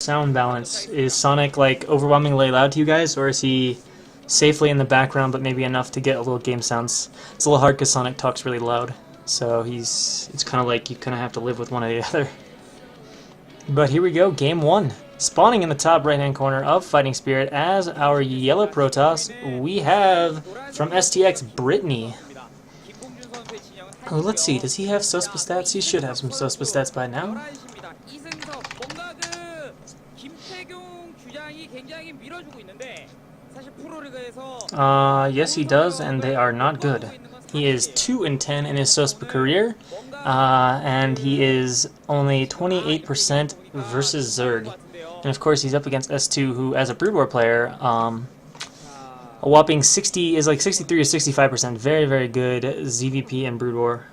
sound balance? Is Sonic like overwhelmingly loud to you guys, or is he safely in the background but maybe enough to get a little game sounds? It's a little hard because Sonic talks really loud, so it's kind of like you kind of have to live with one or the other. But here we go, game 1. Spawning in the top right-hand corner of Fighting Spirit as our yellow Protoss, we have from STX Brittany. Oh, let's see, does he have Suspa stats? He should have some Suspa stats by now. Yes he does, and they are not good. He is 2-10 in his Suspa career, and he is only 28% versus Zerg. And of course he's up against S2, who as a Brood War player, a whopping 63 or 65%. Very, very good ZVP and Brood War.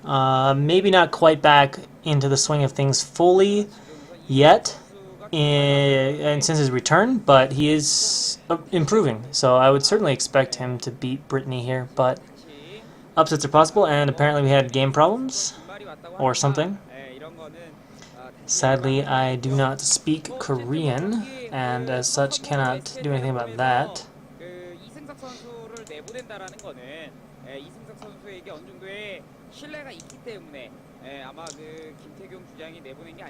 Maybe not quite back into the swing of things fully yet, and since his return, but he is improving. So I would certainly expect him to beat Brittany here, but upsets are possible, and apparently we had game problems or something. Sadly, I do not speak Korean, and as such cannot do anything about that.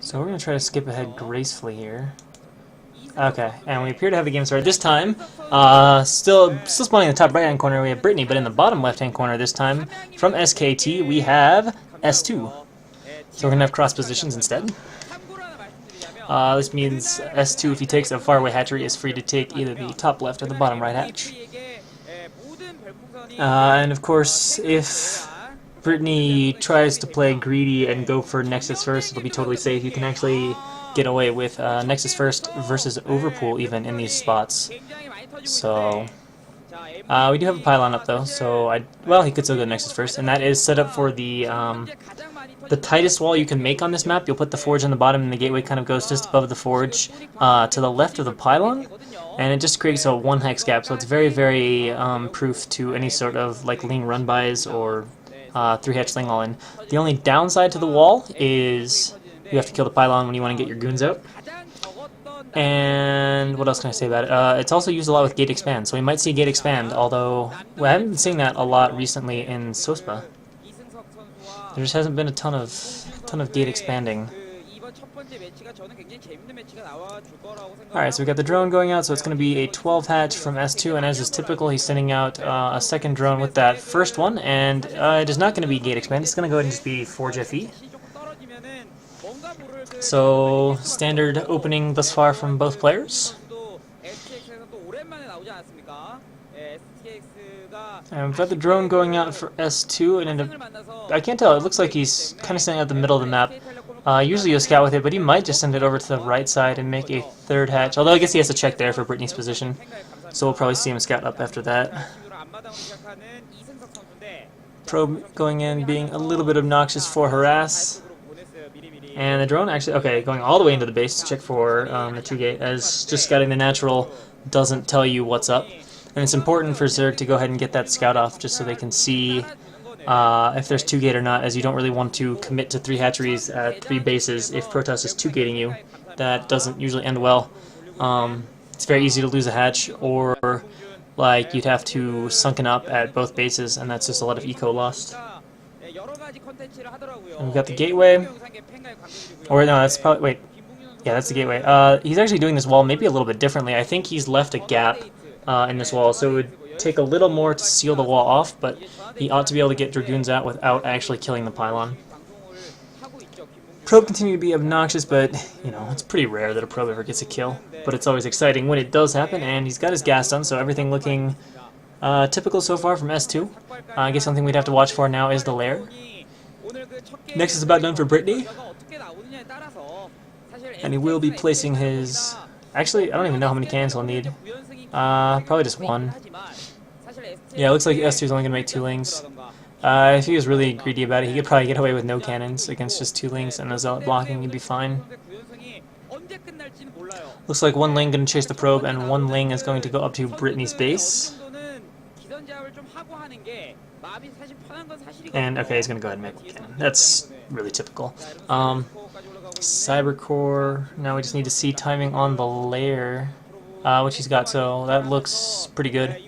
So we're going to try to skip ahead gracefully here. Okay, and we appear to have the game started. This time, still spawning in the top right-hand corner, we have Brittany, but in the bottom left-hand corner this time, from SKT, we have S2. So we're going to have cross positions instead. This means S2, if he takes a faraway hatchery, is free to take either the top left or the bottom right hatch. And of course, if Brittany tries to play greedy and go for Nexus first, it'll be totally safe. You can actually get away with Nexus first versus Overpool even in these spots. So we do have a pylon up though, so well, he could still go Nexus first, and that is set up for the tightest wall you can make on this map. You'll put the forge on the bottom, and the gateway kind of goes just above the forge to the left of the pylon, and it just creates a 1 hex gap, so it's very, very proof to any sort of like Ling run bys or 3-hatch Ling all in. The only downside to the wall is you have to kill the pylon when you want to get your goons out. And what else can I say about it? It's also used a lot with gate expand, so we might see gate expand, although I haven't been seeing that a lot recently in Sospa. There just hasn't been a ton of gate expanding. Alright, so we got the drone going out, so it's going to be a 12 hatch from S2, and as is typical, he's sending out a second drone with that first one, and it is not going to be gate expand, it's going to go ahead and just be Forge FE. So, standard opening thus far from both players. And we've got the drone going out for S2, and I can't tell, it looks like he's kind of sending out the middle of the map. Usually you'll scout with it, but he might just send it over to the right side and make a third hatch, although I guess he has to check there for Brittany's position, so we'll probably see him scout up after that. Probe going in, being a little bit obnoxious for harass. And the drone actually, okay, going all the way into the base to check for the 2-gate, as just scouting the natural doesn't tell you what's up. And it's important for Zerg to go ahead and get that scout off just so they can see if there's 2-gate or not, as you don't really want to commit to 3 hatcheries at 3 bases if Protoss is 2-gating you. That doesn't usually end well. It's very easy to lose a hatch, or like you'd have to sunken up at both bases, and that's just a lot of eco lost. And we've got the gateway. Or no, that's probably, wait. Yeah, that's the gateway. He's actually doing this wall maybe a little bit differently. I think he's left a gap in this wall, so it would take a little more to seal the wall off, but he ought to be able to get Dragoons out without actually killing the pylon. Probe continue to be obnoxious, but you know, it's pretty rare that a probe ever gets a kill. But it's always exciting when it does happen, and he's got his gas done, so everything looking typical so far from S2. I guess something we'd have to watch for now is the lair. Next is about done for Brittany. And he will be placing his... Actually, I don't even know how many cannons he'll need. Probably just 1. Yeah, it looks like S2 is only going to make 2 lings. If he was really greedy about it, he could probably get away with no cannons against just 2 lings and a zealot blocking, he'd be fine. Looks like 1 ling going to chase the probe, and 1 ling is going to go up to Brittany's base. And okay, he's going to go ahead and make 1 cannon. That's really typical. Cyber Core. Now we just need to see timing on the layer, which he's got, so that looks pretty good.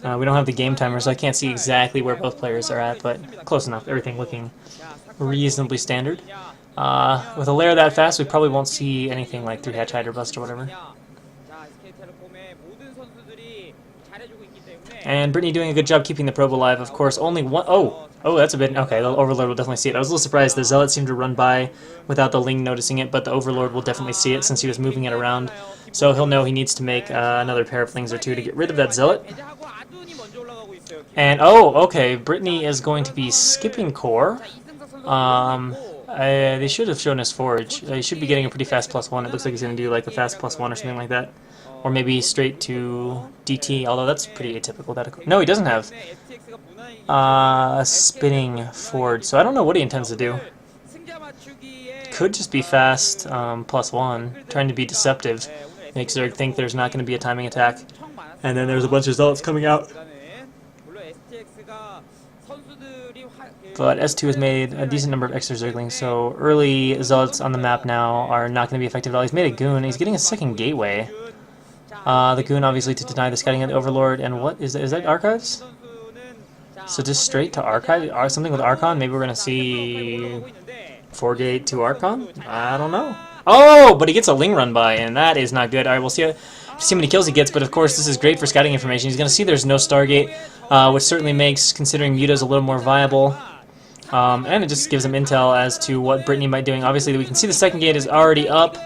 We don't have the game timer, so I can't see exactly where both players are at, but close enough. Everything looking reasonably standard. With a layer that fast, we probably won't see anything like 3-hatch Hydra Bust or whatever. And Brittany doing a good job keeping the probe alive, of course. Only one... Oh, that's a bit... Okay, the Overlord will definitely see it. I was a little surprised the Zealot seemed to run by without the Ling noticing it, but the Overlord will definitely see it since he was moving it around. So he'll know he needs to make another pair of Lings or two to get rid of that Zealot. And, okay, Brittany is going to be skipping core. They should have shown us Forge. He should be getting a pretty fast +1. It looks like he's going to do like a fast +1 or something like that. Or maybe straight to DT, although that's pretty atypical. No, he doesn't have a spinning Forge, so I don't know what he intends to do. Could just be fast +1, trying to be deceptive. Makes Zerg think there's not going to be a timing attack. And then there's a bunch of Zealots coming out. But S2 has made a decent number of extra Zerglings, so early Zealots on the map now are not going to be effective at all. He's made a Goon. He's getting a second Gateway. The Goon, obviously, to deny the scouting of the Overlord. And what is that? Is that Archives? So just straight to Archive? Something with Archon? Maybe we're going to see 4-gate to Archon? I don't know. Oh, but he gets a Ling run by, and that is not good. Alright, we'll see how many kills he gets, but of course this is great for scouting information. He's going to see there's no Stargate, which certainly makes considering Muta's a little more viable. And it just gives him intel as to what Brittany might be doing. Obviously, we can see the second gate is already up.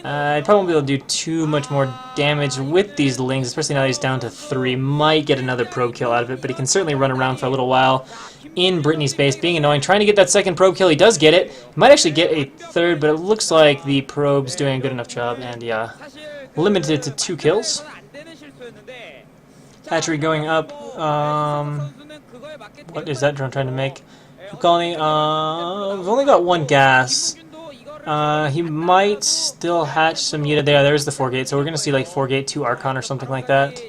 I probably won't be able to do too much more damage with these Lings, especially now that he's down to 3. Might get another probe kill out of it, but he can certainly run around for a little while in Brittany's base, being annoying. Trying to get that second probe kill, he does get it. He might actually get a third, but it looks like the probe's doing a good enough job, and yeah, limited to 2 kills. Hatchery going up. What is that drone trying to make? Colony, we've only got 1 gas. He might still hatch some Muta there. There's the 4-gate, so we're going to see like 4-gate to Archon or something like that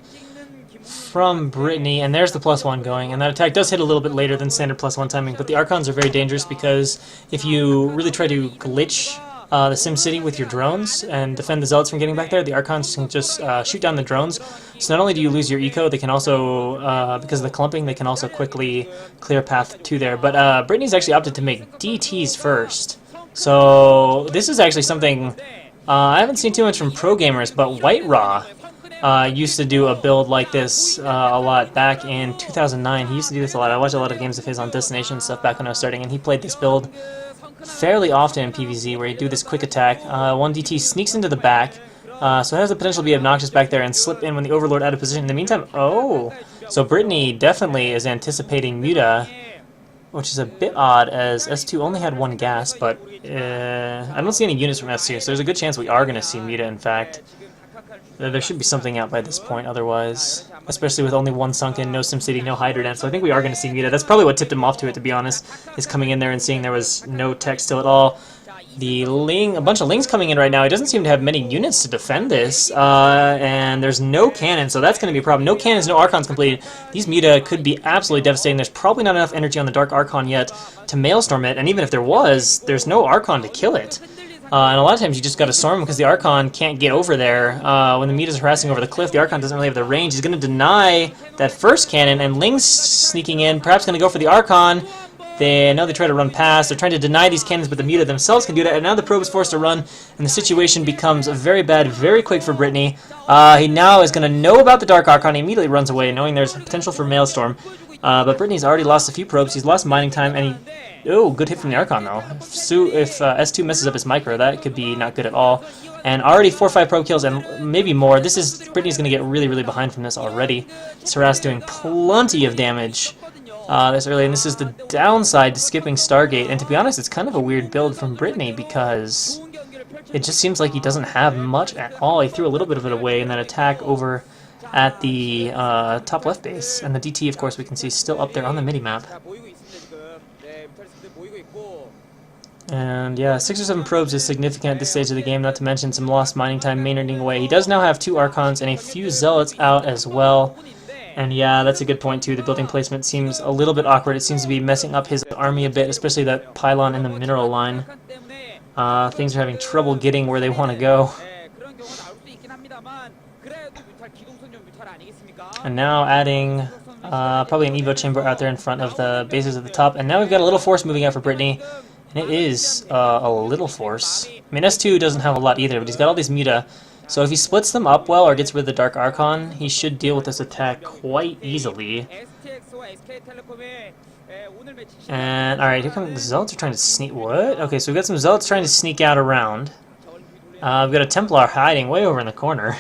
from Brittany, and there's the +1 going, and that attack does hit a little bit later than standard +1 timing, but the Archons are very dangerous because if you really try to glitch the SimCity with your drones and defend the Zealots from getting back there, the Archons can just shoot down the drones. So not only do you lose your eco, they can also, because of the clumping, they can also quickly clear path to there. But Brittany's actually opted to make DTs first. So this is actually something I haven't seen too much from pro gamers, but White Raw used to do a build like this a lot back in 2009. He used to do this a lot. I watched a lot of games of his on Destination and stuff back when I was starting, and he played this build fairly often in PvZ, where he'd do this quick attack. 1 DT sneaks into the back, so it has the potential to be obnoxious back there and slip in when the Overlord out of position. In the meantime, so Brittany definitely is anticipating Muta, which is a bit odd, as S2 only had 1 gas, but I don't see any units from S2, so there's a good chance we are going to see Muta, in fact. There should be something out by this point, otherwise, especially with only 1 sunken, no SimCity, no Hydra Dance, so I think we are going to see Muta. That's probably what tipped him off to it, to be honest, is coming in there and seeing there was no tech still at all. The Ling, a bunch of Lings coming in right now. He doesn't seem to have many units to defend this, and there's no cannon, so that's going to be a problem. No cannons, no Archons completed. These Muta could be absolutely devastating. There's probably not enough energy on the Dark Archon yet to Maelstrom it, and even if there was, there's no Archon to kill it. And a lot of times you just got to storm him because the Archon can't get over there. When the Muta's harassing over the cliff, the Archon doesn't really have the range. He's going to deny that first cannon, and Ling's sneaking in, perhaps going to go for the Archon. They try to run past. They're trying to deny these cannons, but the Muta themselves can do that. And now the probe is forced to run, and the situation becomes very bad, very quick for Brittany. He now is going to know about the Dark Archon. He immediately runs away, knowing there's potential for Maelstrom. But Brittany's already lost a few probes. He's lost mining time, and good hit from the Archon, though. If S2 messes up his micro, that could be not good at all. And already 4 or 5 probe kills, and maybe more. Brittany's going to get really, really behind from this already. Saras doing plenty of damage this early, and this is the downside to skipping Stargate. And to be honest, it's kind of a weird build from Brittany because it just seems like he doesn't have much at all. He threw a little bit of it away in that attack over at the top left base, and the DT, of course, we can see still up there on the mini-map. And yeah, 6 or 7 probes is significant at this stage of the game, not to mention some lost mining time Maynarding away. He does now have 2 Archons and a few Zealots out as well. And yeah, that's a good point too. The building placement seems a little bit awkward. It seems to be messing up his army a bit, especially that pylon in the mineral line. Things are having trouble getting where they want to go. And now adding probably an Evo chamber out there in front of the bases at the top. And now we've got a little force moving out for Brittany. And it is a little force. I mean, S2 doesn't have a lot either, but he's got all these Muta. So if he splits them up well or gets rid of the Dark Archon, he should deal with this attack quite easily. And, alright, here come the Zealots are trying to sneak... What? Okay, so we've got some Zealots trying to sneak out around. We've got a Templar hiding way over in the corner.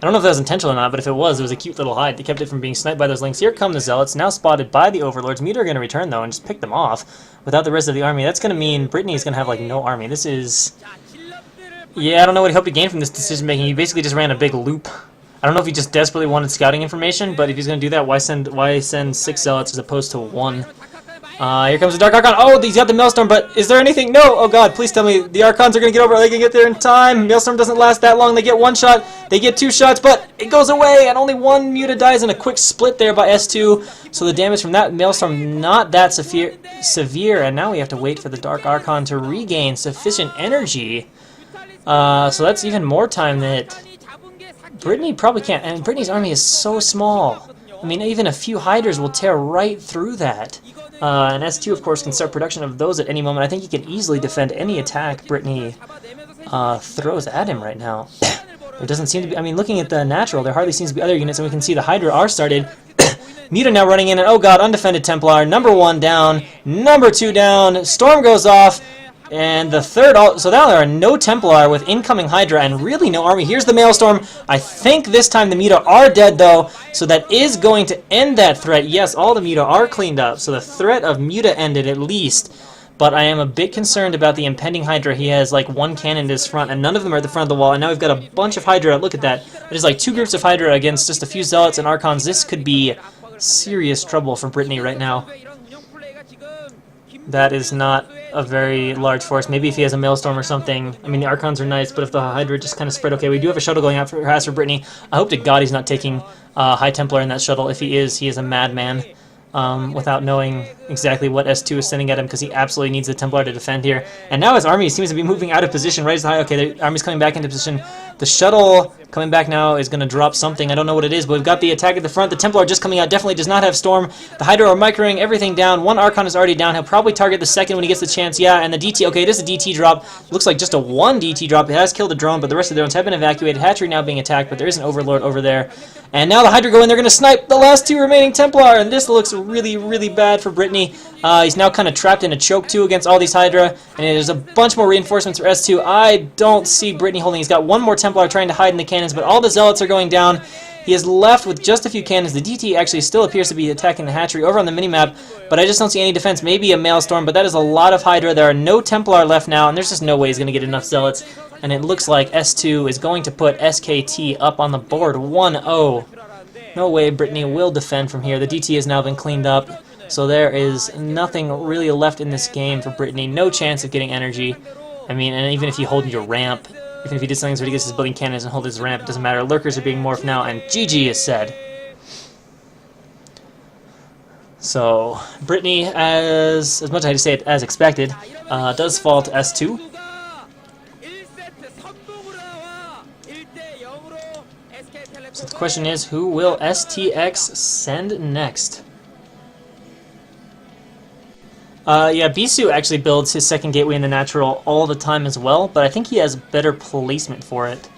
I don't know if that was intentional or not, but if it was a cute little hide. They kept it from being sniped by those links. Here come the Zealots, now spotted by the Overlords. Muta are going to return, though, and just pick them off without the rest of the army. That's going to mean Brittany's going to have, like, no army. This is... Yeah, I don't know what he hoped to gain from this decision-making. He basically just ran a big loop. I don't know if he just desperately wanted scouting information, but if he's going to do that, why send 6 Zealots as opposed to 1? Here comes the Dark Archon. Oh, he's got the Maelstrom, but is there anything? No! Oh god, please tell me the Archons are going to get over. Are they going to get there in time? Maelstrom doesn't last that long. They get 1 shot. They get 2 shots, but it goes away, and only 1 Muta dies in a quick split there by S2. So the damage from that Maelstrom not that severe, and now we have to wait for the Dark Archon to regain sufficient energy. So that's even more time that Brittany probably can't. And Brittany's army is so small. I mean, even a few Hydras will tear right through that. And S2, of course, can start production of those at any moment. I think he can easily defend any attack Brittany throws at him right now. There doesn't seem to be... I mean, looking at the natural, there hardly seems to be other units, and we can see the Hydra are started. Muta now running in, and oh god, undefended Templar. Number 1 down. Number 2 down. Storm goes off. And the third, so now there are no Templar with incoming Hydra and really no army. Here's the Maelstrom. I think this time the Muta are dead though, so that is going to end that threat. Yes, all the Muta are cleaned up, so the threat of Muta ended at least. But I am a bit concerned about the impending Hydra. He has like 1 cannon to his front, and none of them are at the front of the wall. And now we've got a bunch of Hydra. Look at that. There's like 2 groups of Hydra against just a few Zealots and Archons. This could be serious trouble for Brittany right now. That is not a very large force. Maybe if he has a Maelstrom or something. I mean, the Archons are nice, but if the Hydra just kind of spread... Okay, we do have a shuttle going out for Haz for Brittany. I hope to God he's not taking High Templar in that shuttle. If he is a madman. Without knowing exactly what S2 is sending at him, because he absolutely needs the Templar to defend here. And now his army seems to be moving out of position right as the high. Okay, the army's coming back into position. The shuttle coming back now is going to drop something. I don't know what it is, but we've got the attack at the front. The Templar just coming out. Definitely does not have Storm. The Hydra are microing everything down. 1 Archon is already down. He'll probably target the second when he gets the chance. Yeah, and the DT. Okay, it is a DT drop. Looks like just a 1 DT drop. It has killed a drone, but the rest of the drones have been evacuated. Hatchery now being attacked, but there is an Overlord over there. And now the Hydra go in. They're going to snipe the last 2 remaining Templar, and this looks really, really bad for Brittany. He's now kind of trapped in a choke, too, against all these Hydra, and there's a bunch more reinforcements for S2. I don't see Brittany holding. He's got 1 more Templar trying to hide in the cannons, but all the Zealots are going down. He is left with just a few cannons. The DT actually still appears to be attacking the hatchery over on the minimap, but I just don't see any defense. Maybe a Maelstrom, but that is a lot of Hydra. There are no Templar left now, and there's just no way he's going to get enough Zealots. And it looks like S2 is going to put SKT up on the board 1-0. No way Brittany will defend from here. The DT has now been cleaned up, so there is nothing really left in this game for Brittany. No chance of getting energy. I mean, and even if you hold your ramp, even if he did something as ridiculous as building cannons and hold his ramp, it doesn't matter. Lurkers are being morphed now, and GG is said. So, Brittany, as much as I had to say it as expected, does fall to S2. So the question is, who will STX send next? Yeah, Bisu actually builds his second gateway in the natural all the time as well, but I think he has better placement for it.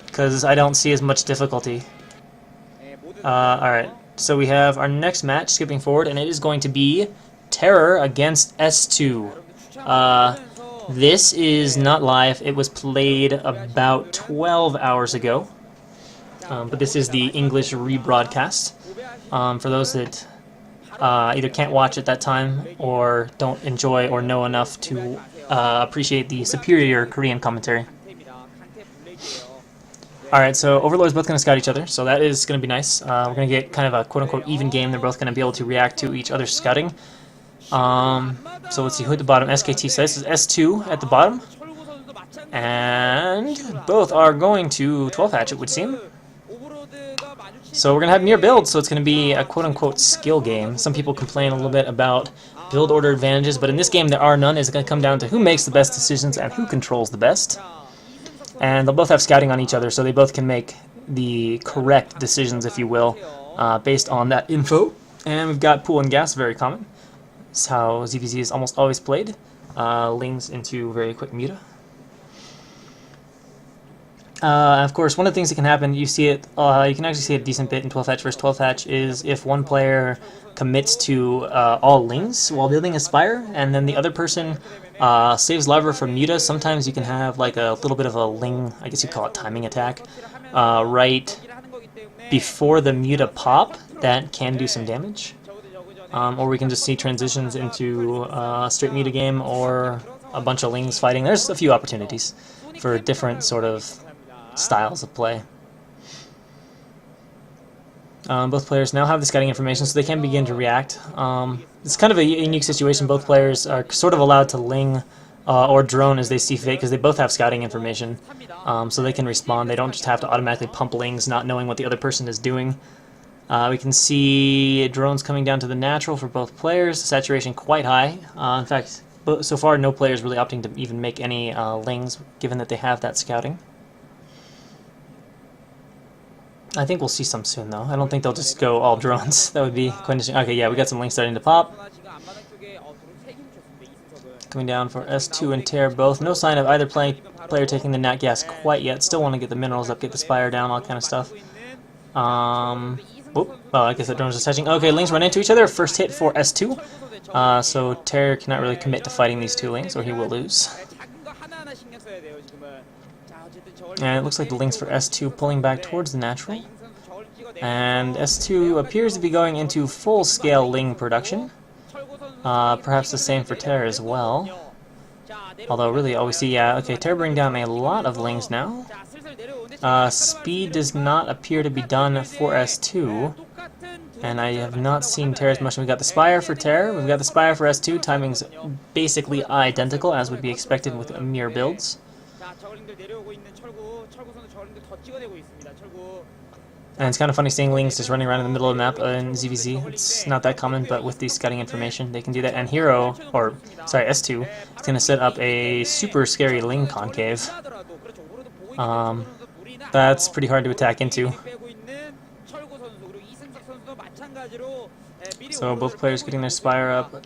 Because I don't see as much difficulty. Alright, so we have our next match skipping forward, and it is going to be Terror against S2. This is not live. It was played about 12 hours ago. But this is the English rebroadcast. For those that either can't watch at that time or don't enjoy or know enough to appreciate the superior Korean commentary. Alright, so Overlord's both going to scout each other, so that is going to be nice. We're going to get kind of a quote-unquote even game. They're both going to be able to react to each other's scouting. So let's see who at the bottom. SKT says is S2 at the bottom. And both are going to 12 hatch, it would seem. So we're going to have mirror builds, so it's going to be a quote-unquote skill game. Some people complain a little bit about build order advantages, but in this game there are none. It's going to come down to who makes the best decisions and who controls the best. And they'll both have scouting on each other, so they both can make the correct decisions, if you will, based on that info. And we've got pool and gas, very common. That's how ZVZ is almost always played. Lings into very quick muta. Of course, one of the things that can happen, you see it, you can actually see a decent bit in 12th hatch versus 12th hatch, is if one player commits to all lings while building a spire, and then the other person saves larva from muta. Sometimes you can have like a little bit of a ling, I guess you call it timing attack, right before the muta pop. That can do some damage. Or we can just see transitions into a straight muta game or a bunch of lings fighting. There's a few opportunities for different sort of styles of play. Both players now have the scouting information, so they can begin to react. It's kind of a unique situation. Both players are sort of allowed to ling or drone as they see fit, because they both have scouting information, so they can respond. They don't just have to automatically pump lings, not knowing what the other person is doing. We can see drones coming down to the natural for both players. Saturation quite high. In fact, so far no player is really opting to even make any lings, given that they have that scouting. I think we'll see some soon, though. I don't think they'll just go all drones. That would be quite interesting. Okay, yeah, we got some lings starting to pop. Coming down for S2 and Tear both. No sign of either player taking the nat gas quite yet. Still want to get the minerals up, get the spire down, all kind of stuff. Oh, I guess the drone's just touching. Okay, lings run into each other. First hit for S2. So Tear cannot really commit to fighting these two lings, or he will lose. And it looks like the lings for S2 pulling back towards the natural. And S2 appears to be going into full-scale ling production. Perhaps the same for Terra as well. Although really all we see, yeah, okay, Terra bring down a lot of lings now. Speed does not appear to be done for S2. And I have not seen Terra as much. We've got the Spire for Terra, we've got the Spire for S2. Timing's basically identical, as would be expected with mirror builds. And it's kind of funny seeing lings just running around in the middle of the map in ZVZ. It's not that common, but with the scouting information, they can do that. And S2, is going to set up a super scary ling concave. That's pretty hard to attack into. So both players getting their spire up.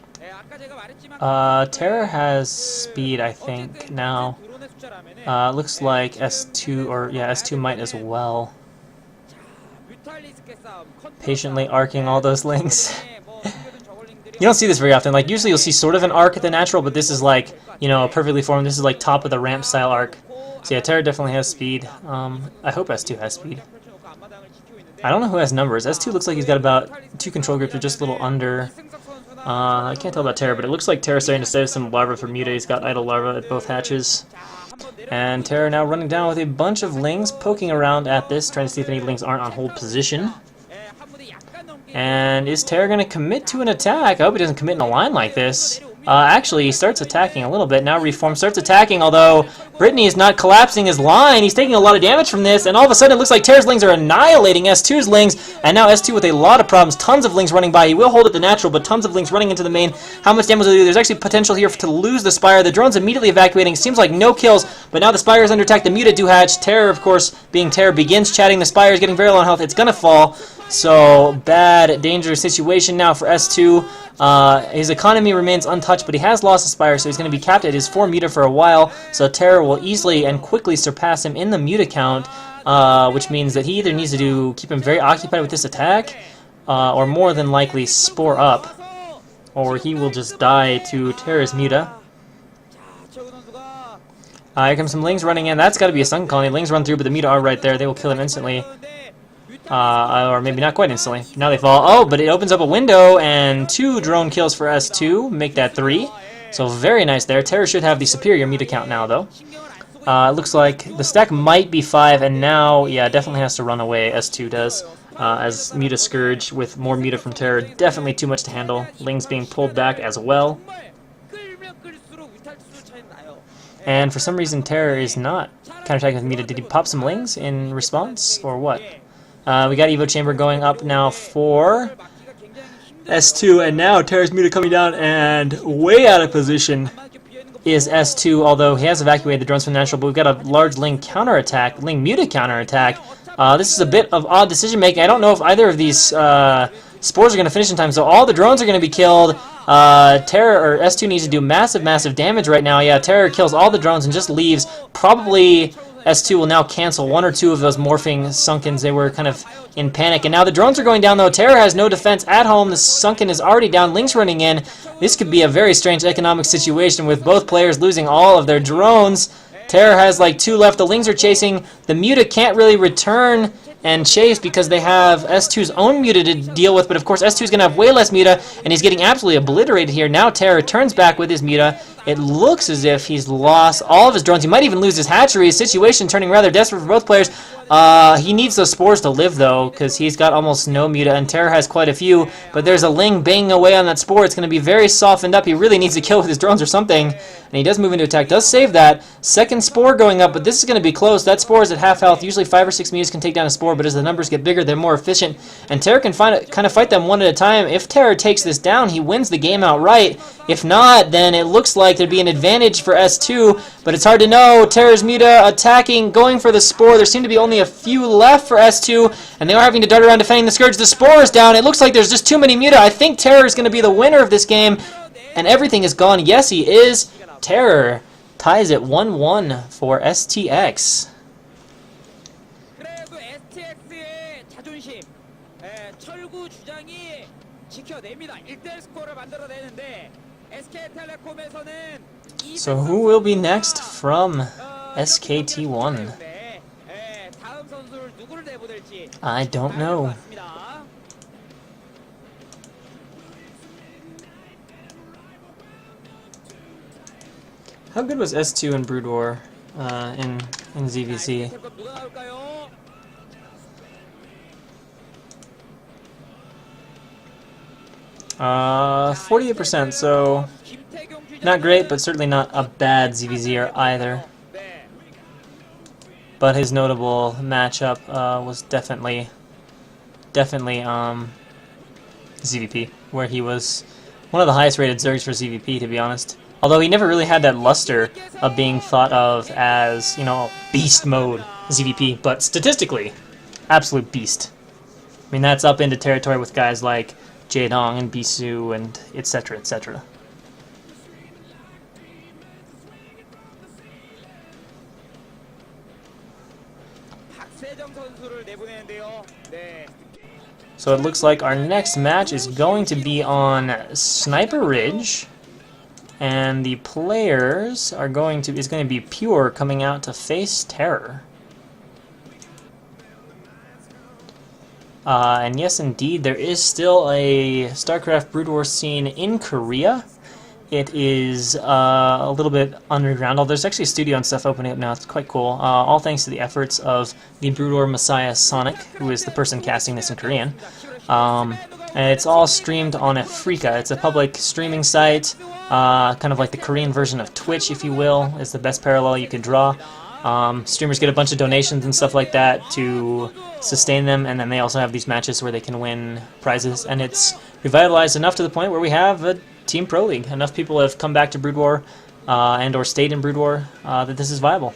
Terra has speed, I think, now. Looks like S2, or yeah, S2 might as well. Patiently arcing all those lings. You don't see this very often. Like, usually you'll see sort of an arc at the natural, but this is like, you know, perfectly formed. This is like top of the ramp style arc. So yeah, Terra definitely has speed. I hope S2 has speed. I don't know who has numbers. S2 looks like he's got about 2 control groups, or just a little under. I can't tell about Terra, but it looks like Terra's starting to save some larva for muta. He's got idle larva at both hatches. And Terra now running down with a bunch of lings, poking around at this, trying to see if any lings aren't on hold position. And is Terra going to commit to an attack? I hope he doesn't commit in a line like this. Actually, he starts attacking a little bit. Now Reform starts attacking, although Brittany is not collapsing his line. He's taking a lot of damage from this, and all of a sudden it looks like Terra's lings are annihilating S2's lings, and now S2 with a lot of problems. Tons of lings running by. He will hold it the natural, but tons of lings running into the main. How much damage will he do? There's actually potential here to lose the Spire. The drone's immediately evacuating. Seems like no kills, but now the Spire is under attack. The muta do hatch. Terra, of course, being Terra, begins chatting. The Spire is getting very low on health. It's going to fall. So, bad, dangerous situation now for S2. His economy remains untouched, but he has lost a Spire, so he's going to be capped at his 4 muta for a while. So Terra will easily and quickly surpass him in the muta count, which means that he either needs to keep him very occupied with this attack, or more than likely spore up, or he will just die to Terra's muta. Here comes some lings running in. That's got to be a sunken colony. Lings run through, but the muta are right there. They will kill him instantly. Or maybe not quite instantly. Now they fall. Oh, but it opens up a window, and 2 drone kills for S2. Make that 3. So very nice there. Terra should have the superior muta count now, though. It looks like the stack might be 5, and now, yeah, definitely has to run away. S2 does. As muta Scourge with more muta from Terra. Definitely too much to handle. Lings being pulled back as well. And for some reason, Terra is not counterattacking with muta. Did he pop some lings in response, or what? We got Evo Chamber going up now for S2, and now Terra's Muta coming down, and way out of position is S2, although he has evacuated the drones from the natural, but we've got a large Ling counterattack, Ling Muta counterattack. This is a bit of odd decision making. I don't know if either of these spores are going to finish in time, so all the drones are going to be killed. Terror, or S2 needs to do massive damage right now. Yeah, Terror kills all the drones and just leaves. Probably S2 will now cancel one or two of those morphing Sunkens. They were kind of in panic. And now the drones are going down, though. Terror has no defense at home. The Sunken is already down. Ling's running in. This could be a very strange economic situation with both players losing all of their drones. Terror has like 2 left. The Lings are chasing. The Muta can't really return and chase because they have S2's own Muta to deal with, but of course S2 is going to have way less Muta, and he's getting absolutely obliterated here. Now Terror turns back with his Muta. It looks as if he's lost all of his drones. He might even lose his hatchery. His situation turning rather desperate for both players. He needs those spores to live, though, because he's got almost no Muta, and Terror has quite a few, but there's a Ling banging away on that spore. It's going to be very softened up. He really needs to kill with his drones or something, and he does move into attack. Does save that. Second spore going up, but this is going to be close. That spore is at half health. Usually 5 or 6 Mutas can take down a spore, but as the numbers get bigger, they're more efficient, and Terror can kind of fight them one at a time. If Terror takes this down, he wins the game outright. If not, then it looks like there'd be an advantage for S2, but it's hard to know. Terror's Muta attacking, going for the spore. There seem to be only a few left for S2, and they are having to dart around defending the Scourge. The spore is down. It looks like there's just too many Muta. I think Terror is going to be the winner of this game, and everything is gone. Yes, he is. Terror ties it 1-1 for STX. So who will be next from SKT1? I don't know. How good was S2 in Brood War in ZVC? 48%, so not great, but certainly not a bad ZVZer either. But his notable matchup was definitely ZVP, where he was one of the highest rated Zergs for ZVP, to be honest. Although he never really had that luster of being thought of as, you know, beast mode ZVP, but statistically, absolute beast. I mean, that's up into territory with guys like Jaedong and Bisu and etc. etc. So it looks like our next match is going to be on Sniper Ridge, and the players are going to be Pure coming out to face Terror. And yes, indeed, there is still a StarCraft Brood War scene in Korea. It is a little bit underground, although there's actually a studio and stuff opening up now. It's quite cool. All thanks to the efforts of the Brood War Messiah Sonic, who is the person casting this in Korean. And it's all streamed on Afrika. It's a public streaming site, kind of like the Korean version of Twitch, if you will, is the best parallel you could draw. Streamers get a bunch of donations and stuff like that to sustain them, and then they also have these matches where they can win prizes, and it's revitalized enough to the point where we have a Team Pro League. Enough people have come back to Brood War and or stayed in Brood War that this is viable.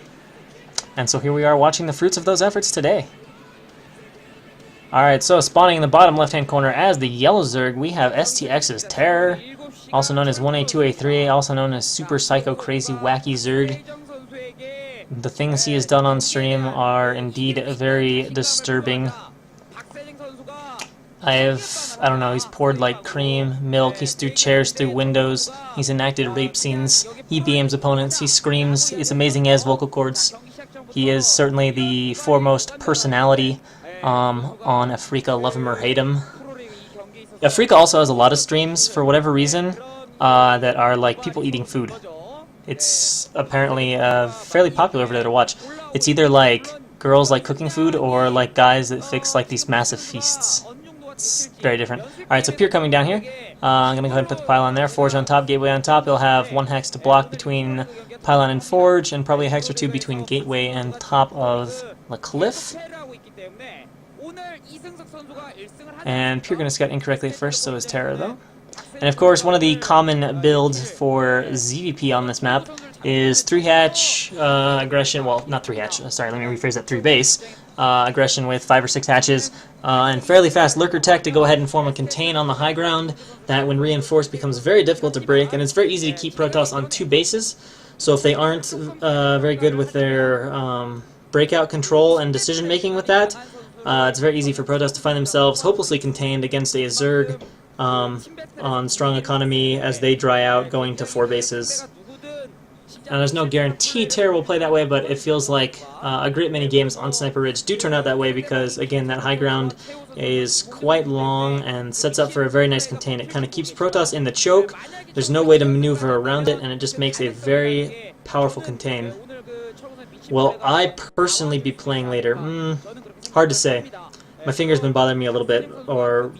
And so here we are watching the fruits of those efforts today. Alright, so spawning in the bottom left-hand corner as the Yellow Zerg, we have STX's Terror, also known as 1A, 2A, 3A, also known as Super Psycho Crazy Wacky Zerg. The things he has done on stream are indeed very disturbing. I don't know, he's poured like cream, milk, he's threw chairs through windows, he's enacted rape scenes, he BMs opponents, he screams, it's amazing he has vocal cords. He is certainly the foremost personality on Afrika, love him or hate him. Afrika also has a lot of streams, for whatever reason, that are like people eating food. It's apparently fairly popular over there to watch. It's either like girls like cooking food or like guys that fix like these massive feasts. It's very different. Alright, so Pier coming down here. I'm going to go ahead and put the pylon there. Forge on top, gateway on top. He'll have one hex to block between pylon and forge, and probably a hex or two between gateway and top of the cliff. And Pure gonna scout incorrectly at first, so is Terra though. And of course, one of the common builds for ZVP on this map is 3-hatch aggression, well, not 3-hatch, sorry, let me rephrase that, 3-base, aggression with 5 or 6 hatches, and fairly fast lurker tech to go ahead and form a contain on the high ground that when reinforced becomes very difficult to break, and it's very easy to keep Protoss on 2 bases, so if they aren't very good with their breakout control and decision making with that, it's very easy for Protoss to find themselves hopelessly contained against a Zerg on strong economy as they dry out, going to 4 bases. And there's no guarantee Terra will play that way, but it feels like a great many games on Sniper Ridge do turn out that way because, again, that high ground is quite long and sets up for a very nice contain. It kind of keeps Protoss in the choke, there's no way to maneuver around it, and it just makes a very powerful contain. Will I personally be playing later? Hard to say. My finger's been bothering me a little bit, or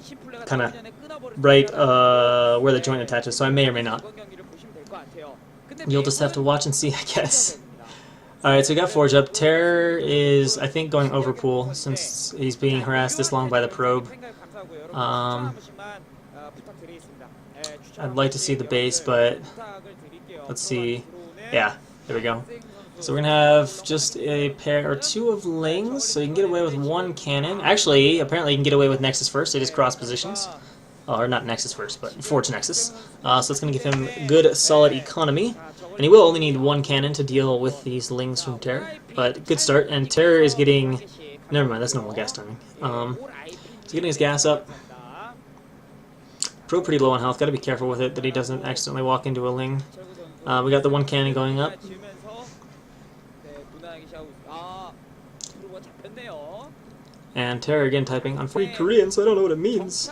kind of right where the joint attaches, so I may or may not. You'll just have to watch and see, I guess. Alright, so we got Forge up. Terror is, I think, going overpool since he's being harassed this long by the probe. I'd like to see the base, but let's see. Yeah, there we go. So we're going to have just a pair or 2 of Lings, so you can get away with 1 cannon. Actually, apparently you can get away with Nexus first, they just cross positions. Or not Nexus first, but Forge Nexus. So it's going to give him good, solid economy. And he will only need 1 cannon to deal with these Lings from Terror. But good start, and Terror is getting... Never mind, that's normal gas timing. He's getting his gas up. Pro pretty low on health, gotta be careful with it that he doesn't accidentally walk into a Ling. We got the 1 cannon going up. And Terror again typing on free Korean, so I don't know what it means.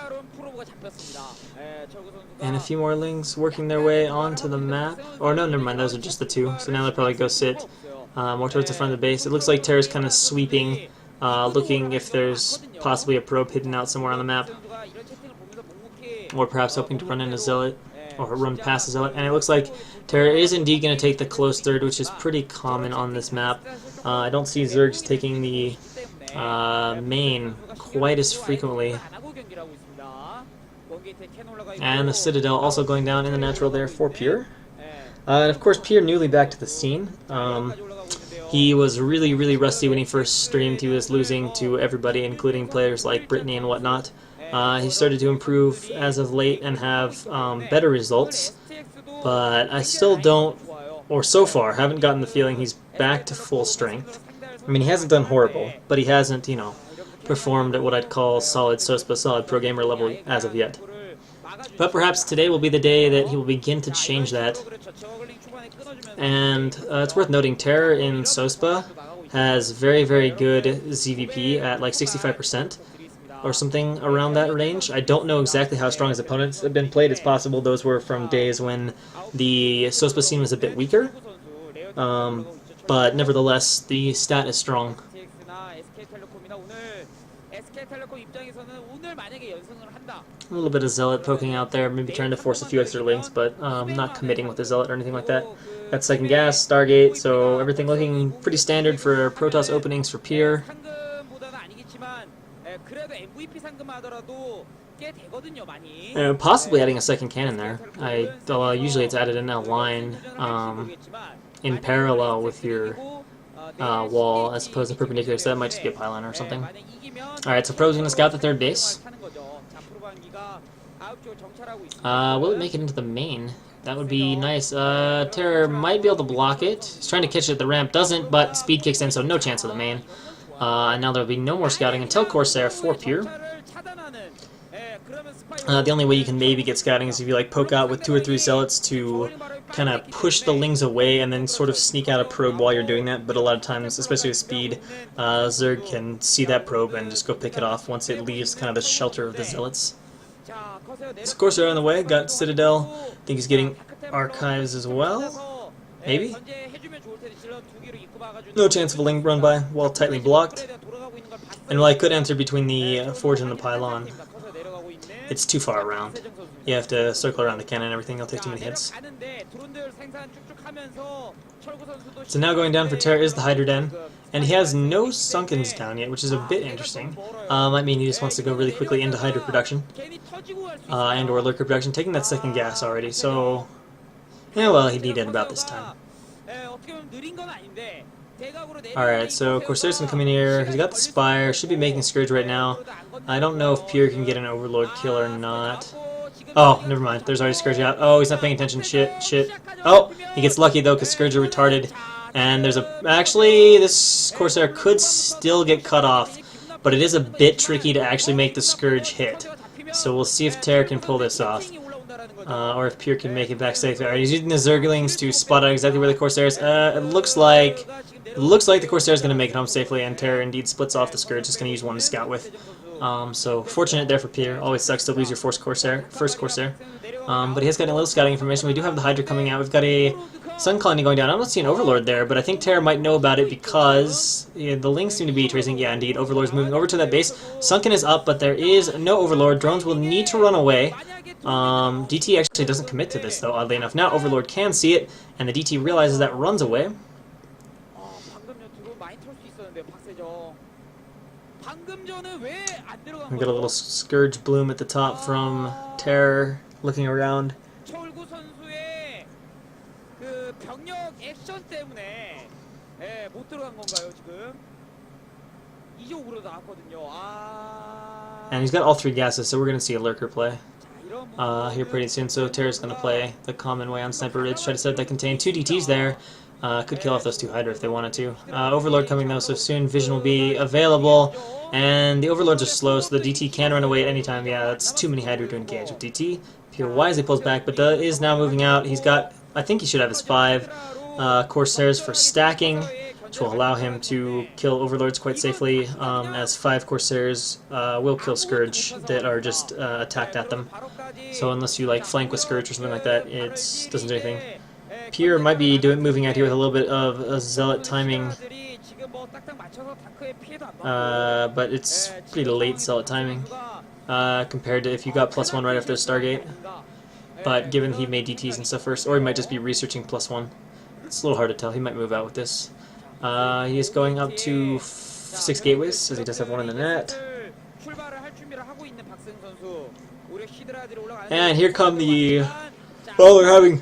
And a few more Lings working their way onto the map. Or no, never mind, those are just the 2. So now they'll probably go sit more towards the front of the base. It looks like Terror's kind of sweeping, looking if there's possibly a probe hidden out somewhere on the map. Or perhaps hoping to run in a Zealot, or run past a Zealot. And it looks like Terror is indeed going to take the close third, which is pretty common on this map. I don't see Zergs taking the main quite as frequently. And the Citadel also going down in the natural there for Pure. And of course Pure newly back to the scene. He was really, really rusty when he first streamed. He was losing to everybody, including players like Brittany and whatnot. He started to improve as of late and have better results. But I still don't, or so far, haven't gotten the feeling he's back to full strength. I mean, he hasn't done horrible, but he hasn't, you know, performed at what I'd call solid SOSPA, solid pro gamer level as of yet. But perhaps today will be the day that he will begin to change that. And it's worth noting, Terror in SOSPA has very, very good ZVP at like 65%. Or something around that range. I don't know exactly how strong his opponents have been played. It's possible those were from days when the SOSPA scene was a bit weaker. But nevertheless, the stat is strong. A little bit of Zealot poking out there, maybe trying to force a few extra Lings, but not committing with the Zealot or anything like that. Got second gas, Stargate, so everything looking pretty standard for Protoss openings for Pure. Possibly adding a second cannon there. Usually it's added in a line in parallel with your wall as opposed to perpendicular, so that might just be a pylon or something. Alright, so Pro's going to scout the third base. Will it make it into the main? That would be nice. Terror might be able to block it. He's trying to catch it at the ramp, doesn't, but speed kicks in, so no chance of the main. And now there will be no more scouting until Corsair for Pure. The only way you can maybe get scouting is if you like poke out with 2 or 3 Zealots to kind of push the Lings away and then sort of sneak out a probe while you're doing that, but a lot of times, especially with speed, Zerg can see that probe and just go pick it off once it leaves kind of the shelter of the Zealots. So Corsair on the way, got Citadel, I think he's getting Archives as well, maybe? No chance of a Ling run by, well tightly blocked. And while I could enter between the Forge and the Pylon, it's too far around. You have to circle around the cannon and everything, it'll take too many hits. So now going down for Terror is the Hydra Den, And he has no Sunkens down yet, which is a bit interesting. Might mean he just wants to go really quickly into Hydra production. And or Lurker production, taking that second gas already, so... Yeah, well, he needed about this time. Alright, so Corsair's gonna come in here. He's got the Spire, should be making Scourge right now. I don't know if Pierre can get an Overlord kill or not. Oh, never mind. There's already Scourge out. Oh, he's not paying attention. Shit. Oh, he gets lucky though because Scourge are retarded. And there's a... Actually, this Corsair could still get cut off, but it is a bit tricky to actually make the Scourge hit. So we'll see if Terra can pull this off. Or if Pierre can make it back safe. Alright, he's using the Zerglings to spot out exactly where the Corsair is. It looks like the Corsair is going to make it home safely, and Terra indeed splits off the Scourge. Just going to use one to scout with. So fortunate there for Pierre. Always sucks to lose your first Corsair. But he has gotten a little scouting information. We do have the Hydra coming out. We've got a Sun Colony going down. I don't see an Overlord there, but I think Terra might know about it because the links seem to be tracing. Yeah, indeed, Overlord's moving over to that base. Sunken is up, but there is no Overlord. Drones will need to run away. DT actually doesn't commit to this, though, oddly enough. Now Overlord can see it, and the DT realizes that, runs away. We got a little Scourge Bloom at the top from Terror, looking around. And he's got all three gases, so we're going to see a Lurker play here pretty soon. So Terra's going to play the common way on Sniper Ridge, try to set up that contain. Two DTs there. Could kill off those two Hydra if they wanted to. Overlord coming though, so soon Vision will be available. And the Overlords are slow, so the DT can run away at any time. Yeah, that's too many Hydra to engage with DT. Pierre wisely pulls back, but is now moving out. He's got, I think he should have his 5 Corsairs for stacking, which will allow him to kill Overlords quite safely, as 5 Corsairs will kill Scourge that are just attacked at them. So unless you like flank with Scourge or something like that, it doesn't do anything. Pierre might be moving out here with a little bit of Zealot timing, but it's pretty late Zealot timing compared to if you got +1 right after the Stargate. But given he made DTs and stuff first, or he might just be researching +1. It's a little hard to tell. He might move out with this. He is going up to 6 gateways, as he does have one in the net. And here come the... Well, they're having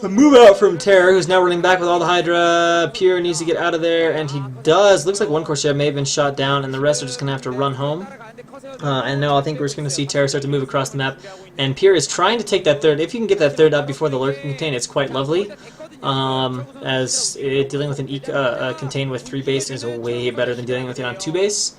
a move out from Terror, who's now running back with all the Hydra. Pierre needs to get out of there, and he does. Looks like one Corsair may have been shot down, and the rest are just going to have to run home. And now I think we're just going to see Terror start to move across the map. And Pierre is trying to take that third. If you can get that third up before the Lurker contain, it's quite lovely. As dealing with a contain with 3 base is way better than dealing with it on 2 base.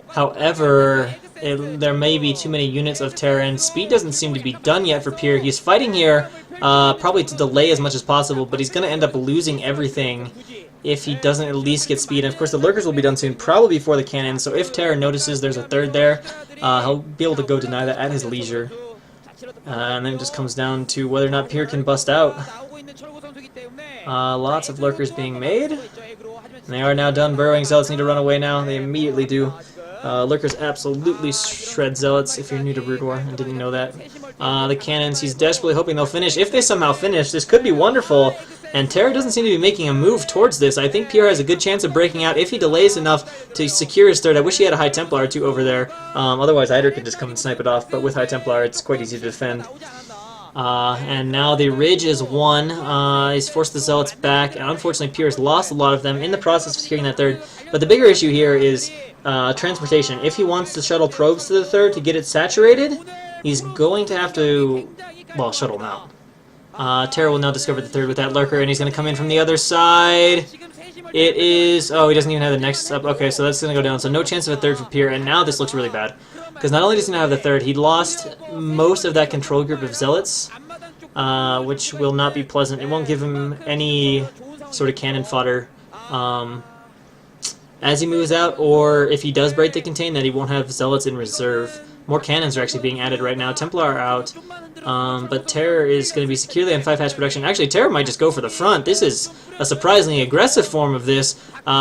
However, there may be too many units of Terror, and speed doesn't seem to be done yet for Pierre. He's fighting here, probably to delay as much as possible, but he's going to end up losing everything if he doesn't at least get speed. And of course the Lurkers will be done soon, probably before the cannon, so if Terror notices there's a third there, he'll be able to go deny that at his leisure. And then it just comes down to whether or not Pierre can bust out. Lots of Lurkers being made. And they are now done burrowing. Zealots need to run away now. They immediately do. Lurkers absolutely shred Zealots if you're new to Brood War and didn't know that. The cannons, he's desperately hoping they'll finish. If they somehow finish, this could be wonderful. And Terror doesn't seem to be making a move towards this. I think Pierre has a good chance of breaking out if he delays enough to secure his third. I wish he had a High Templar or 2 over there. Otherwise, Hydra could just come and snipe it off. But with High Templar, it's quite easy to defend. And now the Ridge is won. He's forced the Zealots back. And unfortunately, Pierre's lost a lot of them in the process of securing that third. But the bigger issue here is transportation. If he wants to shuttle probes to the third to get it saturated, he's going to have to, well, shuttle them out. Terror will now discover the third with that Lurker, and he's going to come in from the other side. It is... Oh, he doesn't even have the Nexus up. Okay, so that's going to go down. So no chance of a third for Pierre, and now this looks really bad. Because not only does he not have the third, he lost most of that control group of Zealots, which will not be pleasant. It won't give him any sort of cannon fodder as he moves out, or if he does break the contain, that he won't have Zealots in reserve. More cannons are actually being added right now. Templar are out. But Terror is going to be securely on 5-hatch production. Actually, Terror might just go for the front. This is a surprisingly aggressive form of this.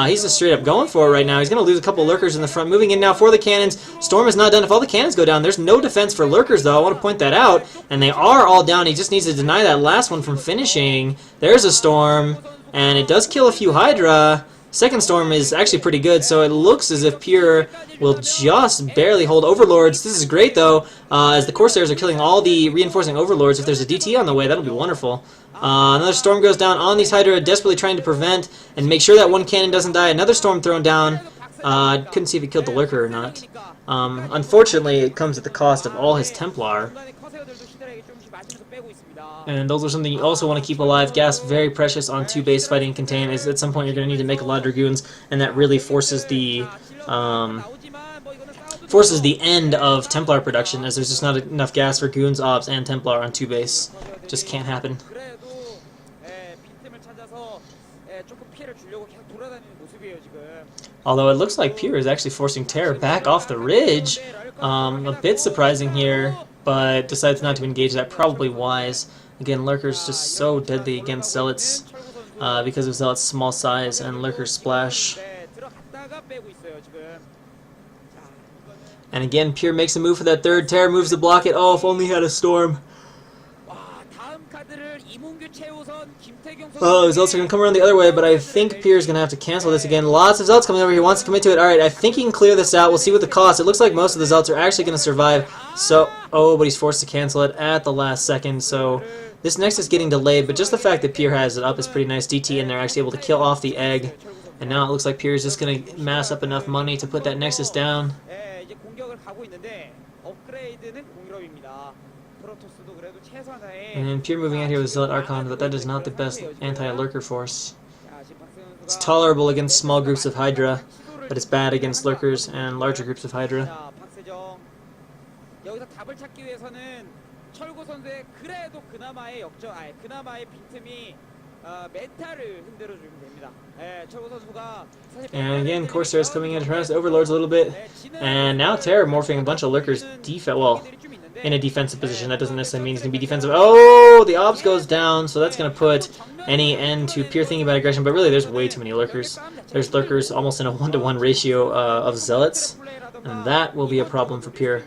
He's just straight up going for it right now. He's going to lose a couple Lurkers in the front. Moving in now for the cannons. Storm is not done. If all the cannons go down, there's no defense for Lurkers, though. I want to point that out. And they are all down. He just needs to deny that last one from finishing. There's a Storm. and it does kill a few Hydra. Second Storm is actually pretty good, so it looks as if Pure will just barely hold Overlords. This is great, though, as the Corsairs are killing all the reinforcing Overlords. If there's a DT on the way, that'll be wonderful. Another Storm goes down on these Hydra, desperately trying to prevent and make sure that one cannon doesn't die. Another Storm thrown down. Couldn't see if he killed the Lurker or not. Unfortunately, it comes at the cost of all his Templar. And those are something you also want to keep alive. Gas, very precious on 2-base fighting Contain. Is at some point you're going to need to make a lot of Dragoons, and that really forces the end of Templar production, as there's just not enough gas for Goons, Ops, and Templar on 2-base. Just can't happen. Although it looks like Pure is actually forcing Terror back off the ridge. A bit surprising here, but decides not to engage that. Probably wise. Again, Lurker's just so deadly against Zealots because of Zealot's small size and Lurker's splash. And again, Pure makes a move for that third. Terror moves to block it. Oh, if only he had a Storm. Oh, Zealots are going to come around the other way, but I think Pierre's going to have to cancel this again. Lots of Zealots coming over. He wants to commit to it. Alright, I think he can clear this out. We'll see what the cost. It looks like most of the Zealots are actually going to survive. So, oh, but he's forced to cancel it at the last second. So, this next is getting delayed, but just the fact that Pierre has it up is pretty nice. DT in there, actually able to kill off the egg. And now it looks like Pierre is just going to mass up enough money to put that Nexus down. And Pure moving out here with Zealot Archon, but that is not the best anti-Lurker force. It's tolerable against small groups of Hydra, but it's bad against Lurkers and larger groups of Hydra. And again, Corsairs coming in to harass Overlords a little bit. And now Terror morphing a bunch of Lurkers in a defensive position. That doesn't necessarily mean he's going to be defensive. Oh, the Ops goes down, so that's going to put any end to Pure thinking about aggression. But really, there's way too many Lurkers. There's Lurkers almost in a 1-to-1 ratio of Zealots. And that will be a problem for Pure.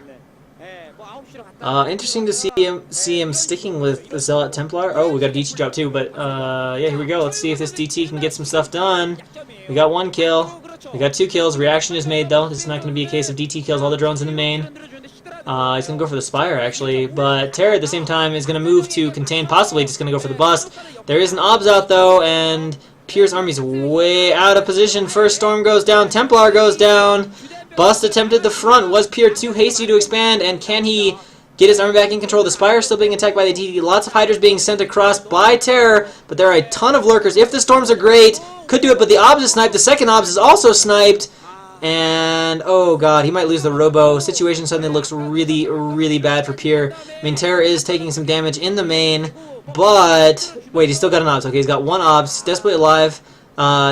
Interesting to see him sticking with the Zealot Templar. Oh, we got a DT drop too, but yeah, here we go. Let's see if this DT can get some stuff done. We got 1 kill. We got 2 kills. Reaction is made though. It's not going to be a case of DT kills all the drones in the main. He's going to go for the Spire actually, but Terror at the same time is going to move to contain, possibly just going to go for the bust. There is an Obs out though, and Pure's army's way out of position. First Storm goes down. Templar goes down. Bust attempted the front. Was Pure too hasty to expand, and can he get his army back in control? The Spire still being attacked by the DT. Lots of Hydras being sent across by Terror, but there are a ton of Lurkers. If the Storms are great, could do it, but the Obs is sniped. The second Obs is also sniped, and oh god, he might lose the Robo. Situation suddenly looks really, really bad for Pure. I mean, Terror is taking some damage in the main, but wait, he's still got an Obs. Okay, he's got 1 Obs, desperately alive.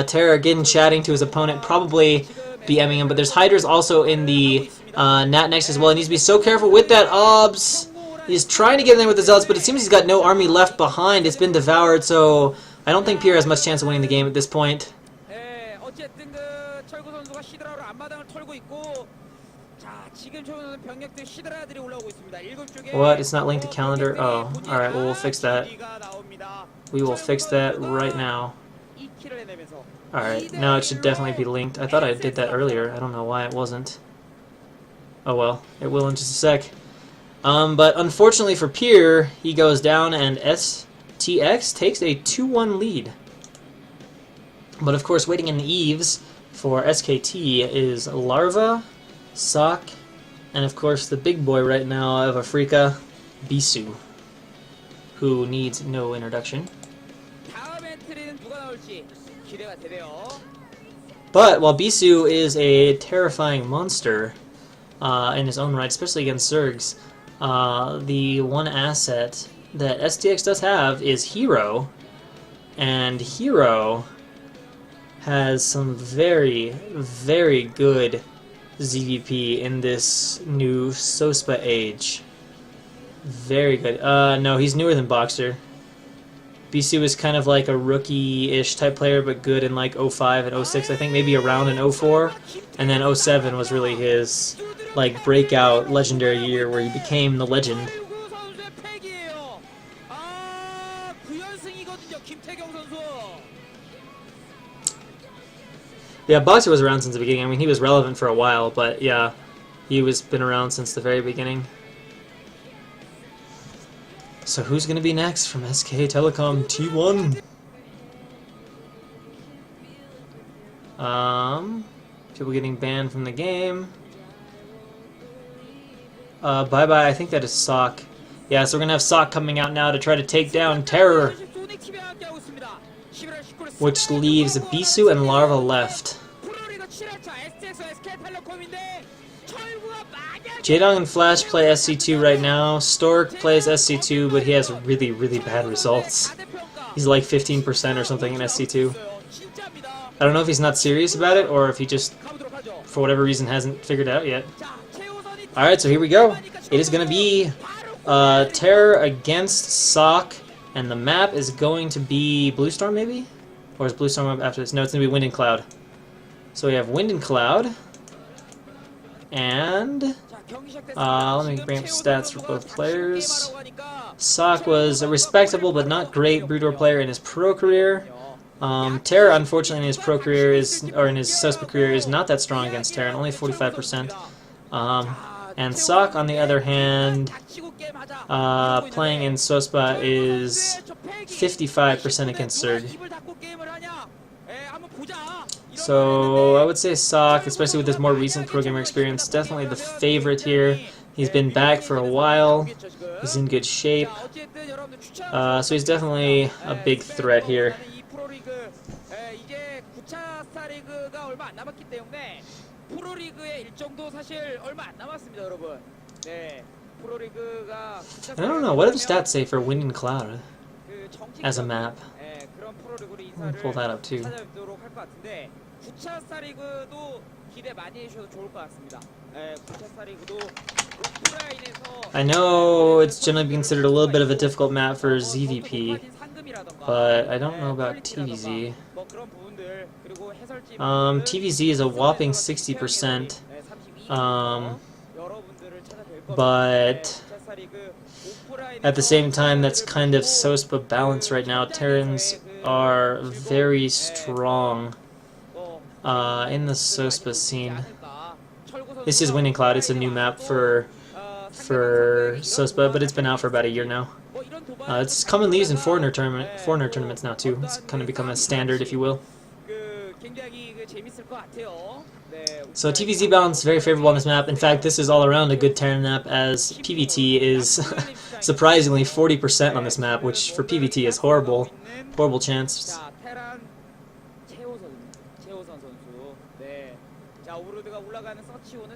Terror again chatting to his opponent, probably BMing him, but there's Hydras also in the Nat Next as well. He needs to be so careful with that Obs. He's trying to get in there with the Zealots, but it seems he's got no army left behind. It's been devoured, so I don't think Pure has much chance of winning the game at this point. What? It's not linked to calendar? Oh, alright, well, we'll fix that. We will fix that right now. Alright, now it should definitely be linked. I thought I did that earlier. I don't know why it wasn't. Oh well, it will in just a sec. But unfortunately for Pure, he goes down and STX takes a 2-1 lead. But of course, waiting in the eaves for SKT is Larva, Sock, and of course the big boy right now of Afrika, Bisu, who needs no introduction. But while Bisu is a terrifying monster in his own right, especially against Zergs, the one asset that STX does have is Hero, and Hero has some very, very good ZVP in this new SOSPA age. Very good. No, he's newer than Boxer. BC was kind of like a rookie-ish type player, but good in like 05 and 06, I think maybe around in 04. And then 07 was really his like breakout legendary year where he became the legend. Yeah, Boxer was around since the beginning. I mean, he was relevant for a while, but yeah, he was been around since the very beginning. So who's going to be next from SK Telecom T1? People getting banned from the game. Bye-bye, I think that is Sock. Yeah, so we're going to have Sock coming out now to try to take down Terror. Which leaves Bisu and Larva left. Jaedong and Flash play SC2 right now. Stork plays SC2, but he has really, really bad results. He's like 15% or something in SC2. I don't know if he's not serious about it, or if he just, for whatever reason, hasn't figured it out yet. Alright, so here we go. It is going to be Terror against Sock, and the map is going to be Blue Storm, maybe? Or is Blue Storm up after this? No, it's going to be Wind and Cloud. So we have Wind and Cloud, and let me bring up stats for both players. Sock was a respectable but not great Broodor player in his pro career. Terror, unfortunately, in his pro career in his Sospa career, is not that strong against Terror, only 45%. And Sock, on the other hand, playing in Sospa is 55% against Zerg. So I would say Sock, especially with his more recent pro gamer experience, definitely the favorite here. He's been back for a while. He's in good shape. So he's definitely a big threat here. I don't know, what do the stats say for Wind and Cloud as a map? I'll pull that up too. I know it's generally considered a little bit of a difficult map for ZVP, but I don't know about TVZ. TVZ is a whopping 60%, but at the same time, that's kind of Sospa balance right now. Terrans are very strong in the Sospa scene. This is Wind and Cloud. It's a new map for Sospa, but it's been out for about a year now. It's commonly used in foreigner tournaments now too. It's kind of become a standard, if you will. So TVZ balance is very favorable on this map. In fact, this is all around a good Terran map, as PVT is surprisingly 40% on this map, which for PVT is horrible. Horrible chance.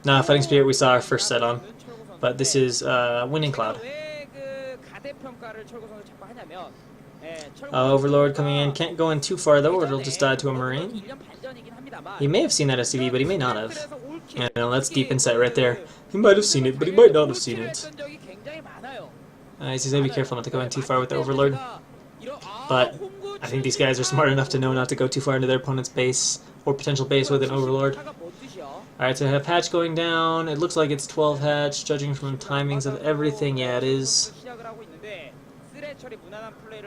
Nah, Fighting Spirit we saw our first set on, but this is Wind and Cloud. Overlord coming in, can't go in too far though, or it'll just die to a Marine. He may have seen that SCV, but he may not have. I know, that's deep insight right there. He might have seen it, but he might not have seen it. He's going to be careful not to go in too far with the Overlord. But I think these guys are smart enough to know not to go too far into their opponent's base, or potential base with an Overlord. Alright, so I have hatch going down. It looks like it's 12 hatch, judging from timings of everything. Yeah, it is.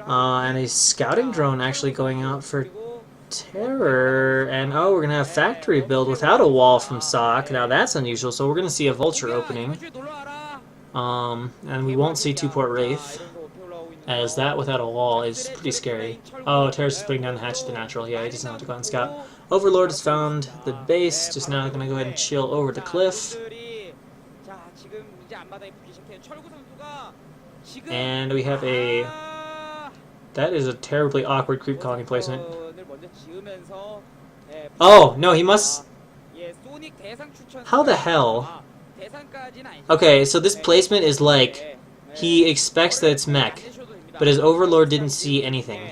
And a scouting drone actually going out for Terror. And oh, we're going to have factory build without a wall from Sock. Now that's unusual, so we're going to see a Vulture opening. And we won't see two-port Wraith, as that without a wall is pretty scary. Oh, Terror's just putting down the hatch to the natural. Yeah, he doesn't have to go out and scout. Overlord has found the base, just now going to go ahead and chill over the cliff. And we have a... That is a terribly awkward creep colony placement. Oh, no, he must... How the hell? Okay, so this placement is like... He expects that it's mech, but his Overlord didn't see anything.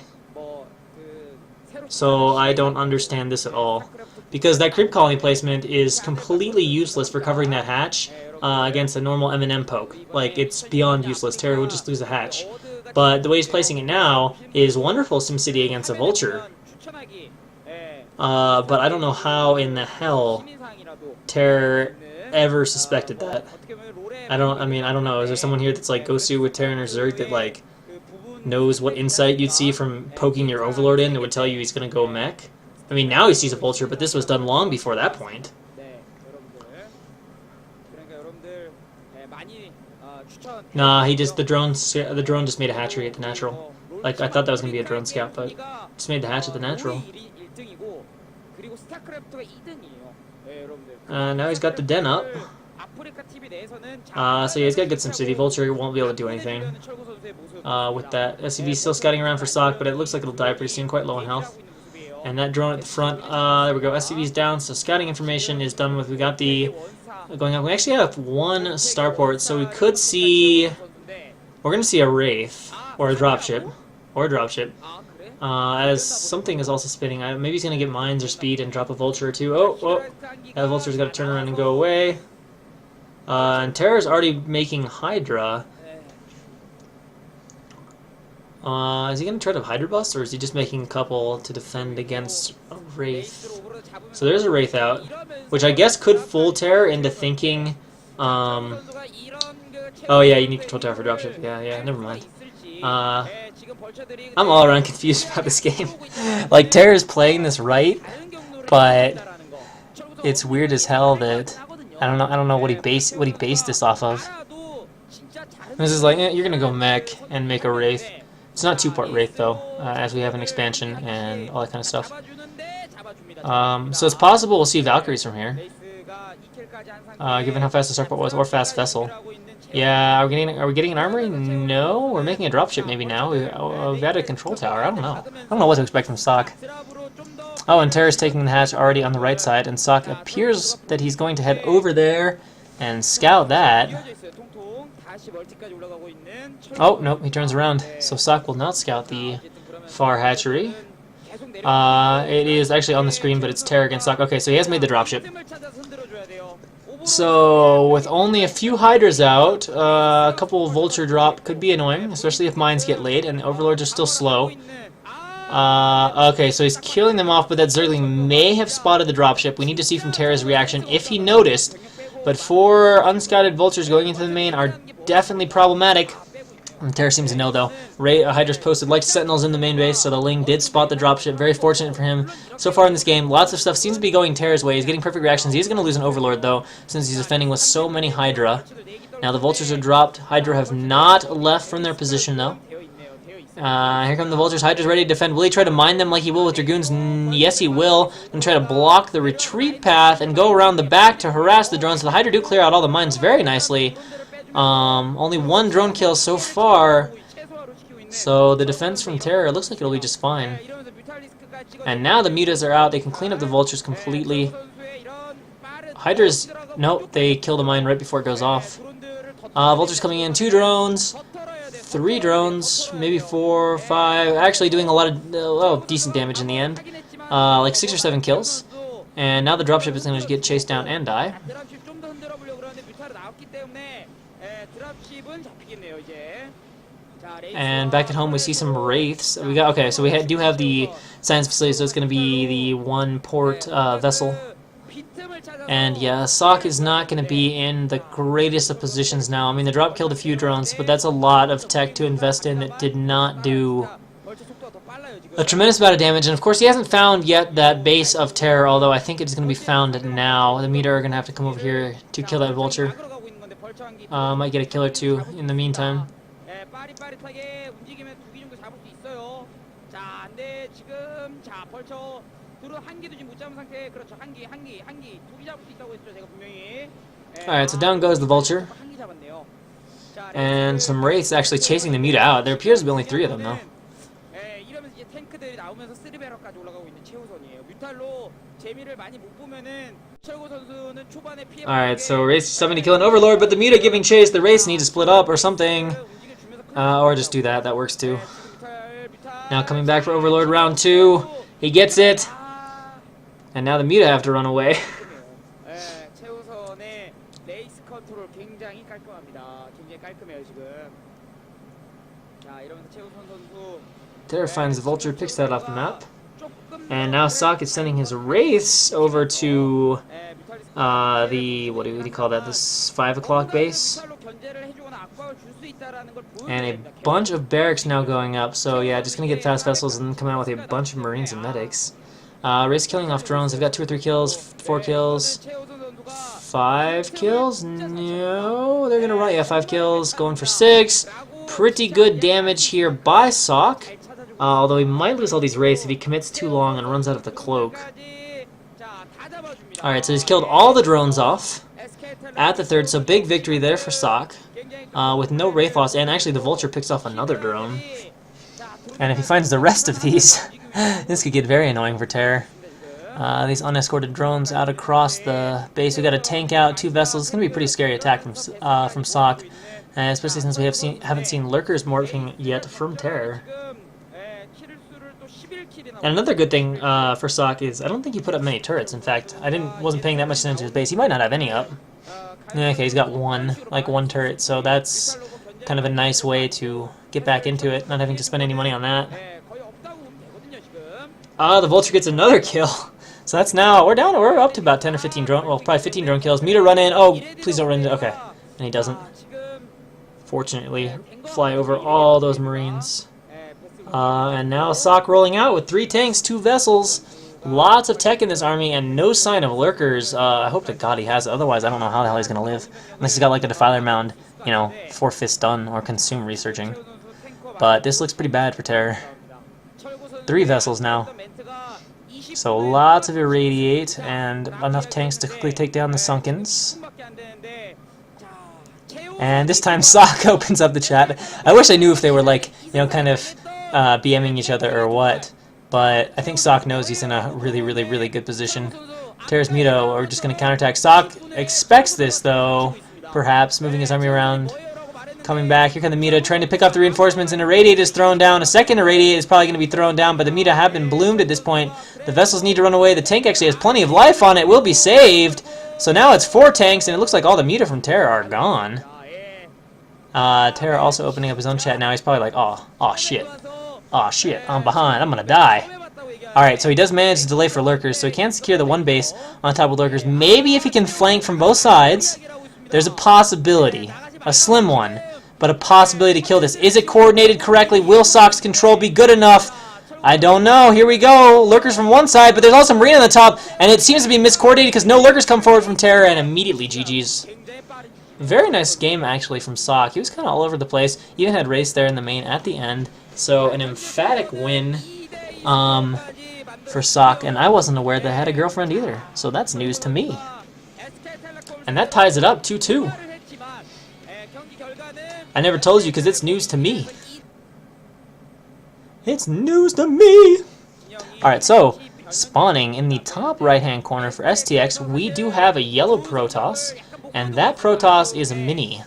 So I don't understand this at all. Because that creep colony placement is completely useless for covering that hatch against a normal M&M poke. Like, it's beyond useless. Terror would just lose a hatch. But the way he's placing it now is wonderful SimCity against a Vulture. But I don't know how in the hell Terror ever suspected that. I don't know. Is there someone here that's like Gosu with Terran or Zerg that like knows what insight you'd see from poking your Overlord in that would tell you he's gonna go mech? I mean, now he sees a vulture, but this was done long before that point. Nah, the drone just made a hatchery at the natural. Like, I thought that was gonna be a drone scout, but just made the hatch at the natural. Now he's got the den up. So yeah, he's got to get some city. Vulture won't be able to do anything with that. SCV's still scouting around for Sock, but it looks like it'll die pretty soon, quite low in health. And that drone at the front, there we go, SCV's down, so scouting information is done with. We got the going up. We actually have one starport, so we could see, we're going to see a Wraith, or a dropship, as something is also spinning. Maybe he's going to get mines or speed and drop a vulture or two. Oh, that vulture's got to turn around and go away. And Terror's already making Hydra. Is he going to try to Hydra bust, or is he just making a couple to defend against a Wraith? So there's a Wraith out, which I guess could fool Terror into thinking, oh yeah, you need control tower for dropship. Yeah, never mind. I'm all around confused about this game. Like, Terror's playing this right, but it's weird as hell that I don't know what he based this off of. This is like, you're gonna go mech and make a Wraith. It's not two-part Wraith though, as we have an expansion and all that kind of stuff. So it's possible we'll see Valkyries from here, given how fast the starport was, or fast vessel. Yeah, are we getting an armory? No, we're making a dropship maybe now. We've got a control tower. I don't know what to expect from Sock. Oh, and Terra's taking the hatch already on the right side, and Sock appears that he's going to head over there and scout that. Oh, nope, he turns around. So Sock will not scout the far hatchery. It is actually on the screen, but it's Terra against Sock. Okay, so he has made the dropship. So, with only a few Hydras out, a couple Vulture drop could be annoying, especially if mines get laid, and the Overlords are still slow. Okay, so he's killing them off, but that Zergling may have spotted the dropship. We need to see from Terra's reaction if he noticed. But 4 unscouted Vultures going into the main are definitely problematic. Terra seems to know, though. Hydra's posted like Sentinels in the main base, so the Ling did spot the dropship. Very fortunate for him. So far in this game, lots of stuff seems to be going Terra's way. He's getting perfect reactions. He's going to lose an Overlord, though, since he's defending with so many Hydra. Now the Vultures are dropped. Hydra have not left from their position, though. Here come the Vultures. Hydra's ready to defend. Will he try to mine them like he will with Dragoons? Yes, he will. And try to block the retreat path and go around the back to harass the drones. So the Hydra do clear out all the mines very nicely. Only 1 drone kill so far. So the defense from Terra looks like it'll be just fine. And now the mutas are out. They can clean up the Vultures completely. Hydra's... Nope, they kill the mine right before it goes off. Vultures coming in. 2 drones. 3 drones, maybe 4, 5, actually doing a lot of decent damage in the end, like 6 or 7 kills. And now the dropship is going to get chased down and die. And back at home we see some Wraiths. We got okay, so we do have the science facility, so it's going to be the 1 port vessel. And yeah, Sock is not going to be in the greatest of positions now. I mean, the drop killed a few drones, but that's a lot of tech to invest in that did not do a tremendous amount of damage. And of course, he hasn't found yet that base of Terror, although I think it's going to be found now. The Meter are going to have to come over here to kill that Vulture. Might get a kill or 2 in the meantime. Alright, so down goes the Vulture. And some Wraiths actually chasing the Muta out. There appears to be only 3 of them, though. Alright, so Wraiths 70 killing Overlord, but the Muta giving chase. The Wraiths need to split up or something. Or just do that. That works too. Now coming back for Overlord round 2. He gets it. And now the Muta have to run away. Terra finds the Vulture, picks that off the map. And now Sock is sending his Wraiths over to the, what do you call that, this 5 o'clock base. And a bunch of barracks now going up, so yeah, just going to get fast vessels and then come out with a bunch of Marines and medics. Race killing off drones. They've got 2 or 3 kills, 4 kills, 5 kills. No, they're gonna run. Yeah, 5 kills, going for 6. Pretty good damage here by Sock. Although he might lose all these races if he commits too long and runs out of the cloak. Alright, so he's killed all the drones off at the 3rd, so big victory there for Sock. With no wraith loss, and actually the vulture picks off another drone. And if he finds the rest of these, this could get very annoying for Terror. These unescorted drones out across the base. We got a tank out, 2 vessels. It's going to be a pretty scary attack from Sock, especially since we haven't seen lurkers morphing yet from Terror. And another good thing for Sock is I don't think he put up many turrets. In fact, I wasn't paying that much attention to his base. He might not have any up. Okay, he's got one turret, so that's kind of a nice way to get back into it, not having to spend any money on that. The vulture gets another kill. So that's now, we're up to about 10 or 15 drone, well, probably 15 drone kills. Meter run in, oh, please don't run into, okay. And he doesn't. Fortunately, fly over all those Marines. And now Sock rolling out with 3 tanks, 2 vessels. Lots of tech in this army and no sign of lurkers. I hope to God he has it. Otherwise, I don't know how the hell he's going to live. Unless he's got like a Defiler Mound, you know, 4/5 stun or consume researching. But this looks pretty bad for Terror. 3 vessels now. So lots of irradiate and enough tanks to quickly take down the Sunkens. And this time Sock opens up the chat. I wish I knew if they were like, you know, kind of BMing each other or what. But I think Sock knows he's in a really good position. Terror's Mito are just going to counterattack. Sock expects this, though, perhaps, moving his army around. Coming back, here come the Mito, trying to pick up the reinforcements, and Irradiate is thrown down. A second Irradiate is probably going to be thrown down, but the Mito have been bloomed at this point. The vessels need to run away. The tank actually has plenty of life on it, will be saved. So now it's 4 tanks, and it looks like all the Mito from Terror are gone. Terror also opening up his own chat now. He's probably like, oh shit. Oh shit, I'm behind, I'm gonna die. Alright, so he does manage to delay for lurkers, so he can secure the 1 base on top of lurkers. Maybe if he can flank from both sides, there's a possibility. A slim one, but a possibility to kill this. Is it coordinated correctly? Will Sock's control be good enough? I don't know. Here we go. Lurkers from one side, but there's also Marine on the top, and it seems to be miscoordinated because no lurkers come forward from Terror, and immediately GG's. Very nice game, actually, from Sock. He was kind of all over the place. Even had race there in the main at the end. So an emphatic win for Sock, and I wasn't aware that I had a girlfriend either. So that's news to me. And that ties it up 2-2. I never told you because it's news to me. It's news to me! Alright, so spawning in the top right-hand corner for STX, we do have a yellow Protoss, and that Protoss is a Mini.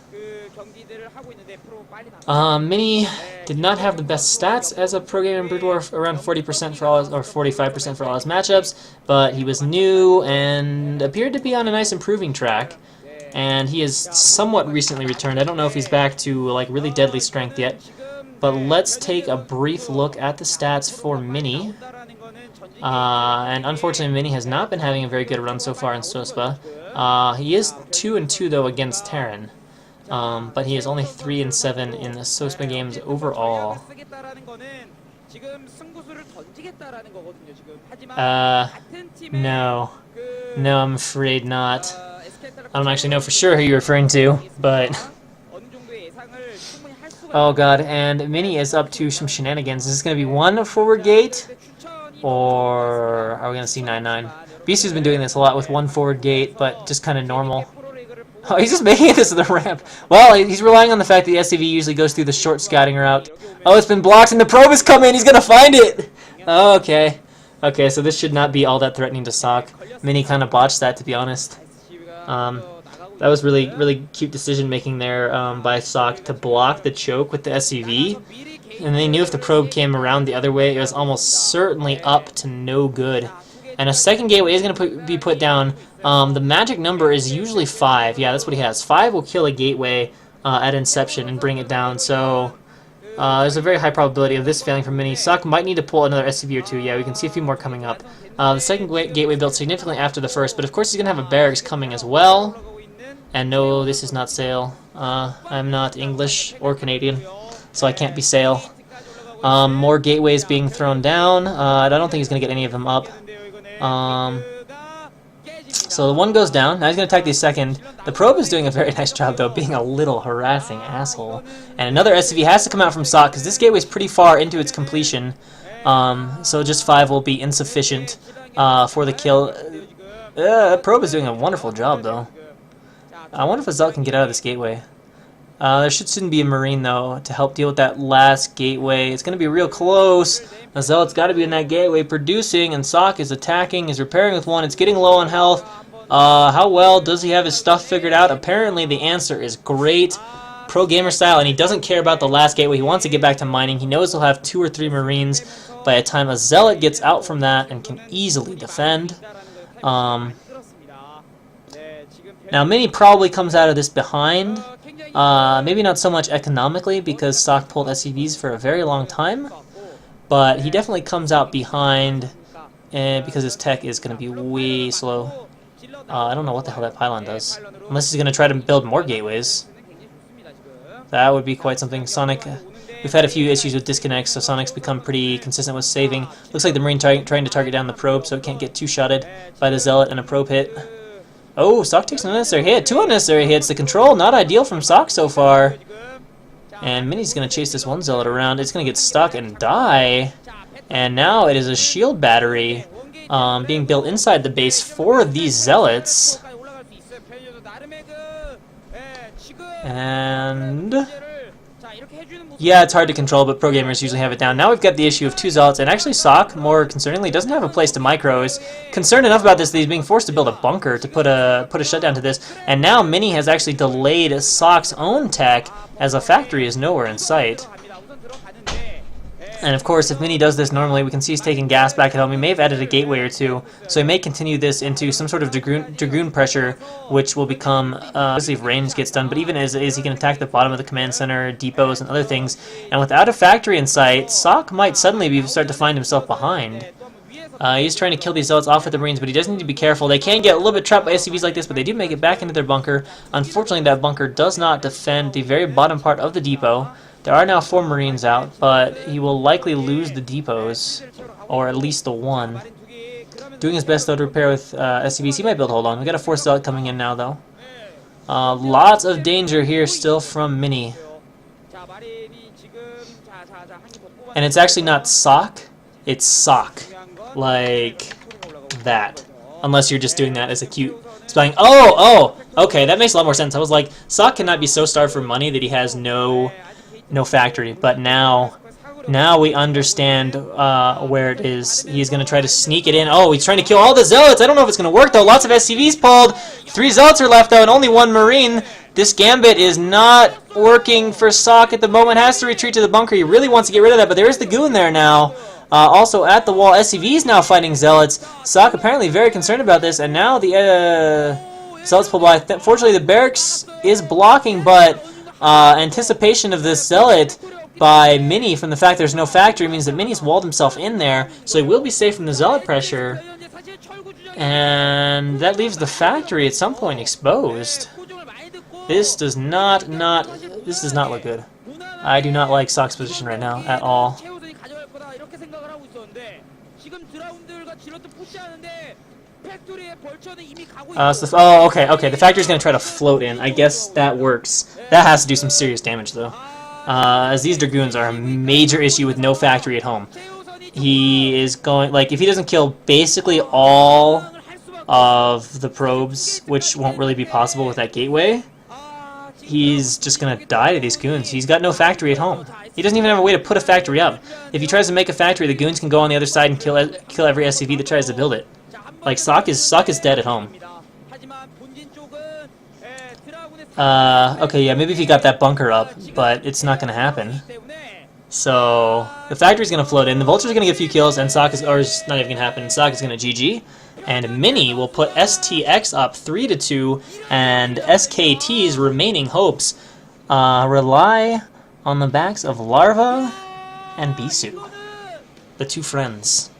Mini did not have the best stats as a pro gamer in Brood War, around 40% for all his, or 45% for all his matchups, but he was new and appeared to be on a nice improving track. And he is somewhat recently returned. I don't know if he's back to like really deadly strength yet, but let's take a brief look at the stats for Mini. And unfortunately, Mini has not been having a very good run so far in SOSPA. He is 2-2 though against Terran. But he is only 3-7 in the SOSPA games overall. No, I'm afraid not. I don't actually know for sure who you're referring to, but... Oh god, and Mini is up to some shenanigans. Is this going to be 1 forward gate? Or are we going to see 9-9? Beastie's been doing this a lot with 1 forward gate, but just kind of normal. Oh, he's just making it to the ramp. Well, he's relying on the fact that the SCV usually goes through the short scouting route. Oh, it's been blocked, and the probe is coming! He's going to find it! Oh, okay. Okay, so this should not be all that threatening to Sock. Mini kind of botched that, to be honest. That was really cute decision making there by Sock to block the choke with the SCV. And they knew if the probe came around the other way, it was almost certainly up to no good. And a second gateway is going to be put down. The magic number is usually 5. Yeah, that's what he has. 5 will kill a gateway at inception and bring it down. So there's a very high probability of this failing from Mini. Sock might need to pull another SCV or 2. Yeah, we can see a few more coming up. The second gateway built significantly after the first, but of course he's going to have a barracks coming as well. And no, this is not Sail. I'm not English or Canadian, so I can't be Sail. More gateways being thrown down. I don't think he's going to get any of them up. So the one goes down. Now he's going to attack the second. The probe is doing a very nice job, though, being a little harassing asshole. And another SCV has to come out from SOC, because this gateway is pretty far into its completion. So just 5 will be insufficient for the kill. The probe is doing a wonderful job, though. I wonder if a Zealot can get out of this gateway. There should soon be a Marine, though, to help deal with that last gateway. It's going to be real close. The Zealot's got to be in that gateway producing, and SOC is attacking, is repairing with 1. It's getting low on health. How well does he have his stuff figured out? Apparently the answer is great. Pro gamer style, and he doesn't care about the last gateway. He wants to get back to mining. He knows he'll have 2 or 3 Marines by the time a Zealot gets out from that and can easily defend. Now Mini probably comes out of this behind. Maybe not so much economically because SOC pulled SCVs for a very long time, but he definitely comes out behind because his tech is going to be way slow. I don't know what the hell that pylon does, unless he's going to try to build more gateways. That would be quite something. Sonic, we've had a few issues with disconnects, so Sonic's become pretty consistent with saving. Looks like the Marine trying to target down the probe so it can't get too shotted by the Zealot and a probe hit. Oh, SOC takes an unnecessary hit. 2 unnecessary hits. The control, not ideal from SOC so far. And Mini's going to chase this one Zealot around. It's going to get stuck and die. And now it is a shield battery being built inside the base for these Zealots. And yeah, it's hard to control, but pro gamers usually have it down. Now we've got the issue of 2 Zealots, and actually SOC, more concerningly, doesn't have a place to micro. He's concerned enough about this that he's being forced to build a bunker to put a shutdown to this. And now Mini has actually delayed SOC's own tech, as a factory is nowhere in sight. And of course, if Mini does this normally, we can see he's taking gas back at home. He may have added a gateway or 2, so he may continue this into some sort of Dragoon pressure, which will become, especially if range gets done, but even as he can attack the bottom of the command center, depots, and other things. And without a factory in sight, SOC might suddenly start to find himself behind. He's trying to kill these Zealots off with the Marines, but he does need to be careful. They can get a little bit trapped by SCVs like this, but they do make it back into their bunker. Unfortunately, that bunker does not defend the very bottom part of the depot. There are now 4 Marines out, but he will likely lose the depots, or at least the 1. Doing his best, though, to repair with SCVs. He might be able to hold on. We've got a 4th Zealot coming in now, though. Lots of danger here still from Mini. And it's actually not SOC, it's SOC. Like that. Unless you're just doing that as a cute spelling. Oh, okay, that makes a lot more sense. I was like, SOC cannot be so starved for money that he has no factory, but now we understand where it is. He's going to try to sneak it in. Oh, he's trying to kill all the Zealots. I don't know if it's going to work, though. Lots of SCVs pulled. 3 Zealots are left, though, and only 1 Marine. This gambit is not working for SOC at the moment. Has to retreat to the bunker. He really wants to get rid of that, but there is the goon there now. Also at the wall, SCVs now fighting Zealots. SOC apparently very concerned about this, and now the Zealots pull by. Fortunately, the barracks is blocking, but anticipation of this Zealot by Mini from the fact there's no factory means that Mini's walled himself in there, so he will be safe from the Zealot pressure. And that leaves the factory at some point exposed. This does not look good. I do not like SOC's position right now at all. Okay, the factory's going to try to float in. I guess that works. That has to do some serious damage, though. As these Dragoons are a major issue with no factory at home. He is going, like, if he doesn't kill basically all of the probes, which won't really be possible with that gateway, he's just going to die to these goons. He's got no factory at home. He doesn't even have a way to put a factory up. If he tries to make a factory, the goons can go on the other side and kill every SCV that tries to build it. Like, SOC is dead at home. Okay, yeah, maybe if he got that bunker up, but it's not going to happen. So, the factory's going to float in, the Vulture's going to get a few kills, and SOC is, or it's not even going to happen, SOC is going to GG. And Mini will put STX up 3-2, and SKT's remaining hopes rely on the backs of Larva and Bisu, the 2 friends.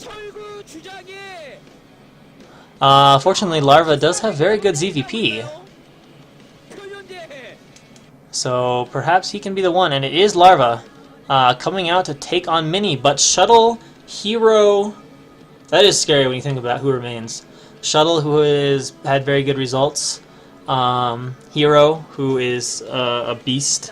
Fortunately, Larva does have very good ZVP, so perhaps he can be the one, and it is Larva coming out to take on Mini, but Shuttle, Hero, That is scary when you think about who remains. Shuttle, who has had very good results. Hero, who is a beast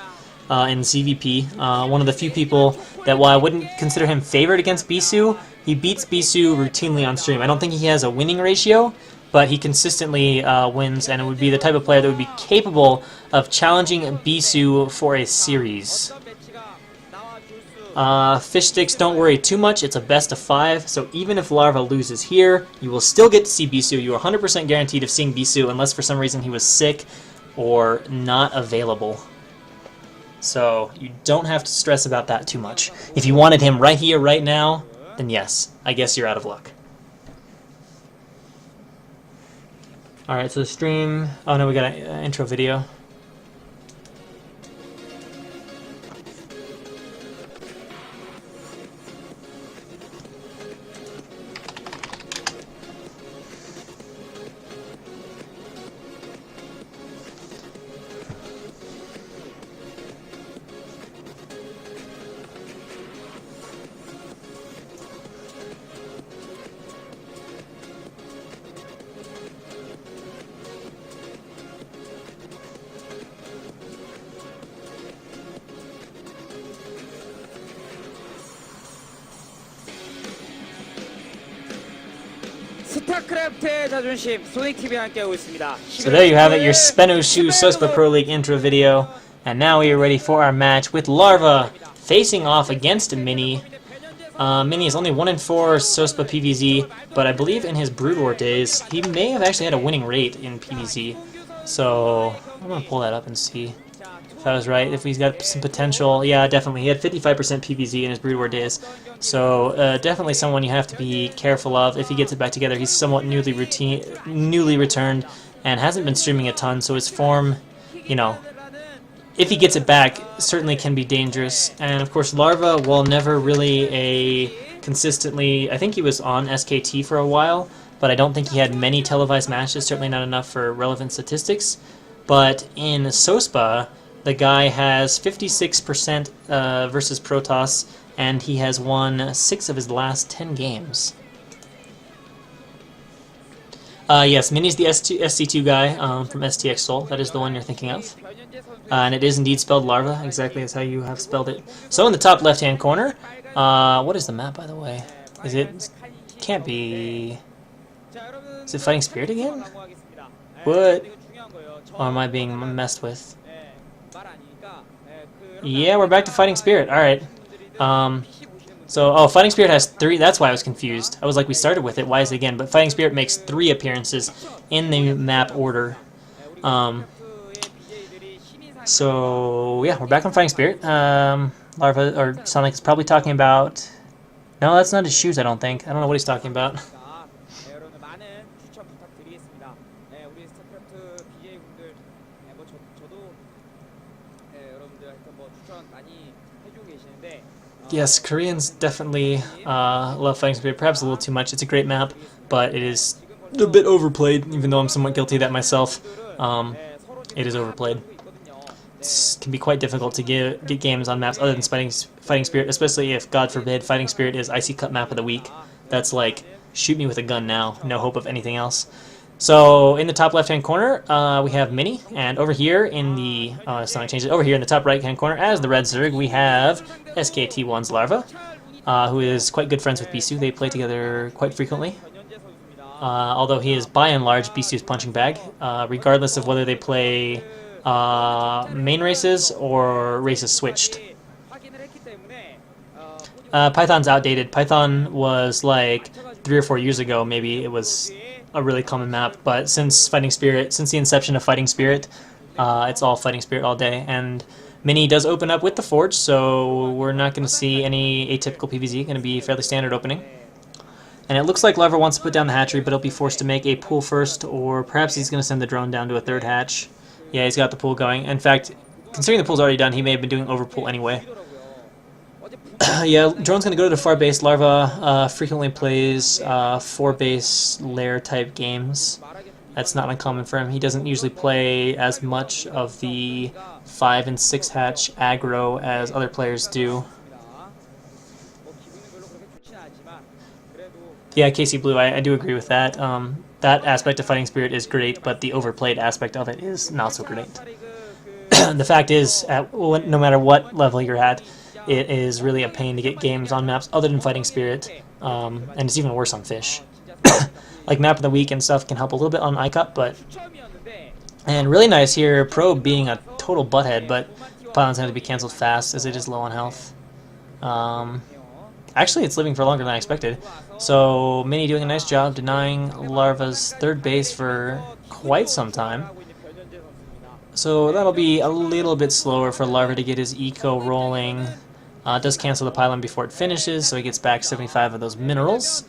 in CVP. One of the few people that, while I wouldn't consider him favored against Bisu, he beats Bisu routinely on stream. I don't think he has a winning ratio, but he consistently wins, and it would be the type of player that would be capable of challenging Bisu for a series. Fish sticks, don't worry too much. It's a best of 5, so even if Larva loses here, you will still get to see Bisu. You are 100% guaranteed of seeing Bisu unless for some reason he was sick or not available. So you don't have to stress about that too much. If you wanted him right here, right now, then yes, I guess you're out of luck. Alright, so the stream... Oh no, we got an intro video. 스타크래프트의 자존심, 소닉TV와 함께하고 있습니다. So there you have it, your SBENU SOSPA Pro League intro video. And now we are ready for our match with Larva, facing off against Mini. Mini is only 1-4 SOSPA PvZ, but I believe in his Brood War days, he may have actually had a winning rate in PvZ. So I'm going to pull that up and see if I was right, if he's got some potential. Yeah, definitely. He had 55% PvZ in his Brood War days. So definitely someone you have to be careful of. If he gets it back together, he's somewhat newly returned and hasn't been streaming a ton, so his form, you know, if he gets it back, certainly can be dangerous. And of course, Larva, while never really a consistently... I think he was on SKT for a while, but I don't think he had many televised matches, certainly not enough for relevant statistics. But in SOSPA, the guy has 56% versus Protoss, and he has won 6 of his last 10 games. Yes, Mini's the SC2 guy from STX Seoul. That is the one you're thinking of. And it is indeed spelled Larva, exactly as how you have spelled it. So in the top left-hand corner, what is the map, by the way? Is it... Can't be... Is it Fighting Spirit again? What? Or am I being messed with? Yeah, we're back to Fighting Spirit. Alright. So, Fighting Spirit has 3. That's why I was confused. I was like, we started with it. Why is it again? But Fighting Spirit makes 3 appearances in the map order. So, yeah, we're back on Fighting Spirit. Larva, or Sonic is probably talking about... No, that's not his shoes, I don't think. I don't know what he's talking about. Yes, Koreans definitely love Fighting Spirit, perhaps a little too much. It's a great map, but it is a bit overplayed, even though I'm somewhat guilty of that myself. It is overplayed. It can be quite difficult to get games on maps other than Fighting Spirit, especially if, God forbid, Fighting Spirit is Icy Cup Map of the Week. That's like, shoot me with a gun now, no hope of anything else. So, in the top left-hand corner, we have Mini, and over here in the, Sonic changes, over here in the top right-hand corner, as the Red Zerg, we have SKT1's Larva, who is quite good friends with Bisu. They play together quite frequently. Although he is, by and large, Bisu's punching bag, regardless of whether they play main races or races switched. Python's outdated. Python was like 3 or 4 years ago, maybe it was a really common map, but since Fighting Spirit, since the inception of Fighting Spirit, it's all Fighting Spirit all day, and Mini does open up with the Forge, so we're not going to see any atypical PvZ, going to be fairly standard opening. And it looks like Larva wants to put down the hatchery, but he'll be forced to make a pool first, or perhaps he's going to send the drone down to a 3rd hatch. Yeah, he's got the pool going. In fact, considering the pool's already done, he may have been doing overpool anyway. Yeah, drone's going to go to the far base. Larva frequently plays 4-base lair type games. That's not uncommon for him. He doesn't usually play as much of the 5 and 6 hatch aggro as other players do. Yeah, Casey Blue, I do agree with that. That aspect of Fighting Spirit is great, but the overplayed aspect of it is not so great. The fact is, no matter what level you're at, it is really a pain to get games on maps other than Fighting Spirit, and it's even worse on Fish. Like Map of the Week and stuff can help a little bit on iCup, but... And really nice here, Probe being a total butthead, but Pylons have to be cancelled fast as it is low on health. Actually, it's living for longer than I expected. So, Mini doing a nice job denying Larva's third base for quite some time. So that'll be a little bit slower for Larva to get his eco rolling. It does cancel the pylon before it finishes, so he gets back 75 of those minerals.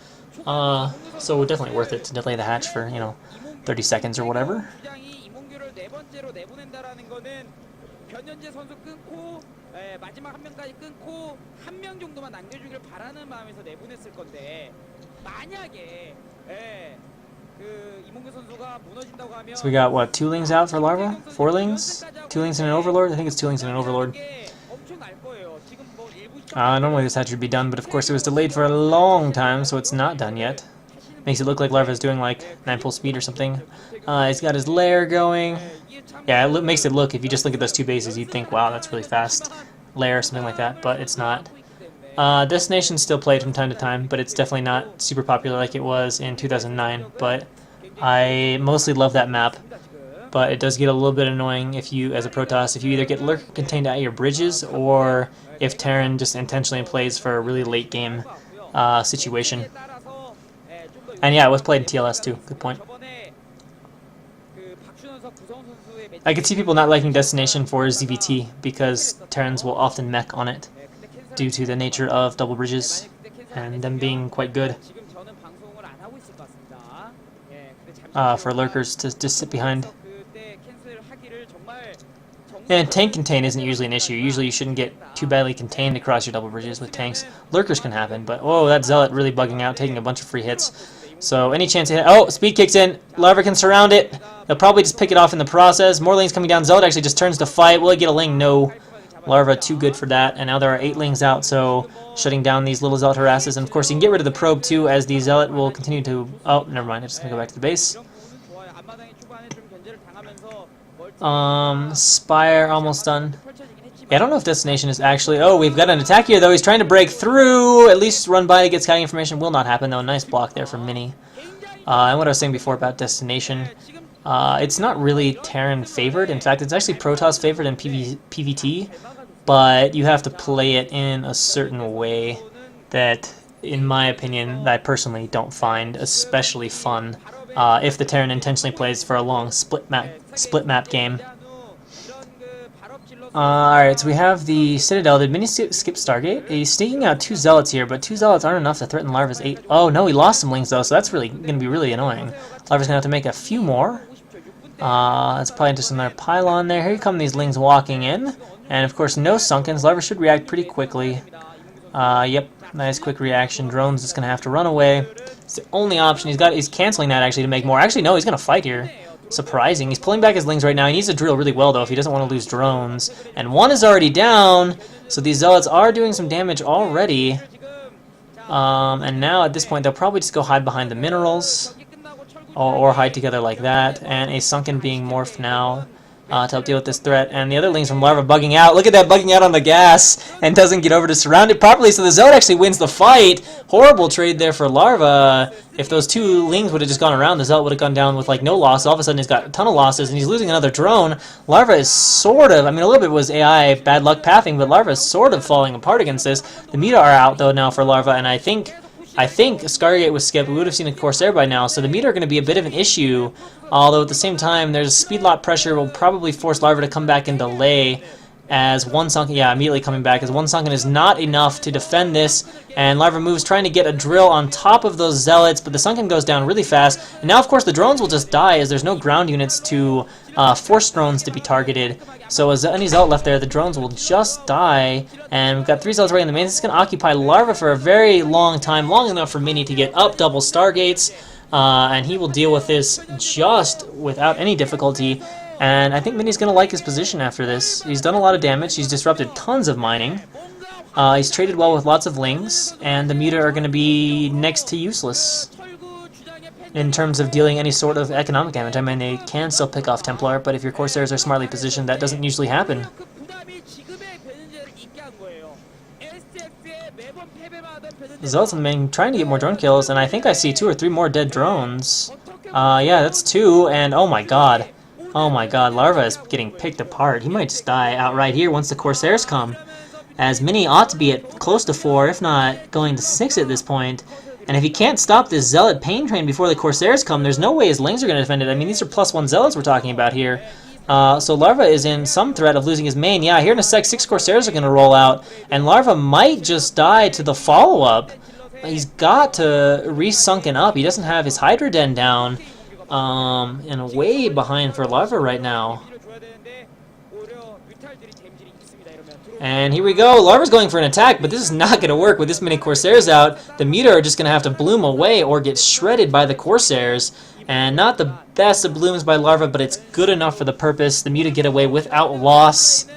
So definitely worth it to delay the hatch for, 30 seconds or whatever. 변현재 선수 끊고 마지막 한 명까지 끊고 한 명 정도만 남겨주길 바라는 마음에서 내보냈을 건데 만약에 그 이몽규 선수가 무너진다고 하면. So we got what, 2 lings out for Larva? 4 lings? 2 lings and an Overlord? I think it's 2 lings and an Overlord. Normally this hatch would be done, but of course it was delayed for a long time, so it's not done yet. Makes it look like Larva's doing like 9 full speed or something. He's got his lair going. Yeah, it makes it look, if you just look at those 2 bases, you'd think, wow, that's really fast. Lair or something like that, but it's not. Destination's still played from time to time, but it's definitely not super popular like it was in 2009. But I mostly love that map. But it does get a little bit annoying if you, as a Protoss, if you either get Lurker contained at your bridges, or if Terran just intentionally plays for a really late game situation. And yeah, it was played in TLS too. Good point. I could see people not liking Destination for ZVT because Terrans will often mech on it due to the nature of double bridges and them being quite good for lurkers to just sit behind. And tank contain isn't usually an issue. Usually you shouldn't get too badly contained across your double bridges with tanks. Lurkers can happen, but oh, that Zealot really bugging out, taking a bunch of free hits. So any chance to hit... Oh, speed kicks in. Larva can surround it. They'll probably just pick it off in the process. More lings coming down. Zealot actually just turns to fight. Will he get a ling? No. Larva too good for that. And now there are 8 lings out, so shutting down these little Zealot harasses. And of course you can get rid of the probe too, as the Zealot will continue to... Oh, never mind. I'm just going to go back to the base. Spire almost done. Yeah, I don't know if Destination is actually... Oh, we've got an attack here, though. He's trying to break through. At least run by to get scouting information. Will not happen, though. Nice block there from Mini. And what I was saying before about Destination, it's not really Terran favored. In fact, it's actually Protoss favored in PvT, but you have to play it in a certain way that, in my opinion, I personally don't find especially fun if the Terran intentionally plays for a long split map game. Alright, so we have the Citadel. Did Mini skip Stargate? He's sneaking out 2 Zealots here, but 2 Zealots aren't enough to threaten Larva's 8. Oh no, he lost some lings though, so that's really going to be really annoying. Larva's going to have to make a few more. That's probably just another pylon there. Here come these lings walking in. And of course, no Sunkens. Larva should react pretty quickly. Yep, nice quick reaction. Drone's just going to have to run away. It's the only option. He's canceling that actually to make more. Actually, no, he's going to fight here. Surprising. He's pulling back his lings right now. He needs to drill really well, though, if he doesn't want to lose drones. And 1 is already down, so these Zealots are doing some damage already. And now, at this point, they'll probably just go hide behind the minerals, or hide together like that. And a Sunken being morphed now to help deal with this threat. And the other lings from Larva bugging out. Look at that, bugging out on the gas, and doesn't get over to surround it properly, so the Zealot actually wins the fight. Horrible trade there for Larva. If those 2 lings would have just gone around, the Zealot would have gone down with like no loss. All of a sudden he's got a ton of losses, and he's losing another drone. Larva is sort of, I mean, a little bit was AI bad luck pathing, but Larva is sort of falling apart against this. The Meta are out, though, now for Larva, and I think Scargate was skipped. We would have seen a Corsair by now, so the Meta are going to be a bit of an issue. Although at the same time, there's speed lot pressure will probably force Larva to come back and delay, as 1 Sunken, yeah, immediately coming back, as 1 Sunken is not enough to defend this, and Larva moves trying to get a drill on top of those Zealots, but the Sunken goes down really fast, and now of course the drones will just die as there's no ground units to force drones to be targeted. So as any Zealot left there, the drones will just die, and we've got 3 Zealots right in the main. This is going to occupy Larva for a very long time, long enough for Mini to get up double Stargates, and he will deal with this just without any difficulty. And I think Mini's going to like his position after this. He's done a lot of damage. He's disrupted tons of mining. He's traded well with lots of Lings, and the Muta are going to be next to useless in terms of dealing any sort of economic damage. I mean, they can still pick off Templar, but if your Corsairs are smartly positioned, that doesn't usually happen. The Zealots have been trying to get more drone kills, and I think I see 2 or 3 more dead drones. Yeah, that's 2, and oh my god. Oh my god, Larva is getting picked apart. He might just die outright here once the Corsairs come, as Mini ought to be at close to 4, if not going to 6 at this point. And if he can't stop this Zealot Pain Train before the Corsairs come, there's no way his Lings are going to defend it. I mean, these are +1 Zealots we're talking about here. So Larva is in some threat of losing his main. Yeah, here in a sec, 6 Corsairs are going to roll out, and Larva might just die to the follow-up. He's got to re-sunken up. He doesn't have his Hydra Den down, and way behind for Larva right now. And here we go. Larva's going for an attack, but this is not going to work with this many Corsairs out. The Muta are just going to have to bloom away or get shredded by the Corsairs. And not the best of blooms by Larva, but it's good enough for the purpose. The Muta get away without loss.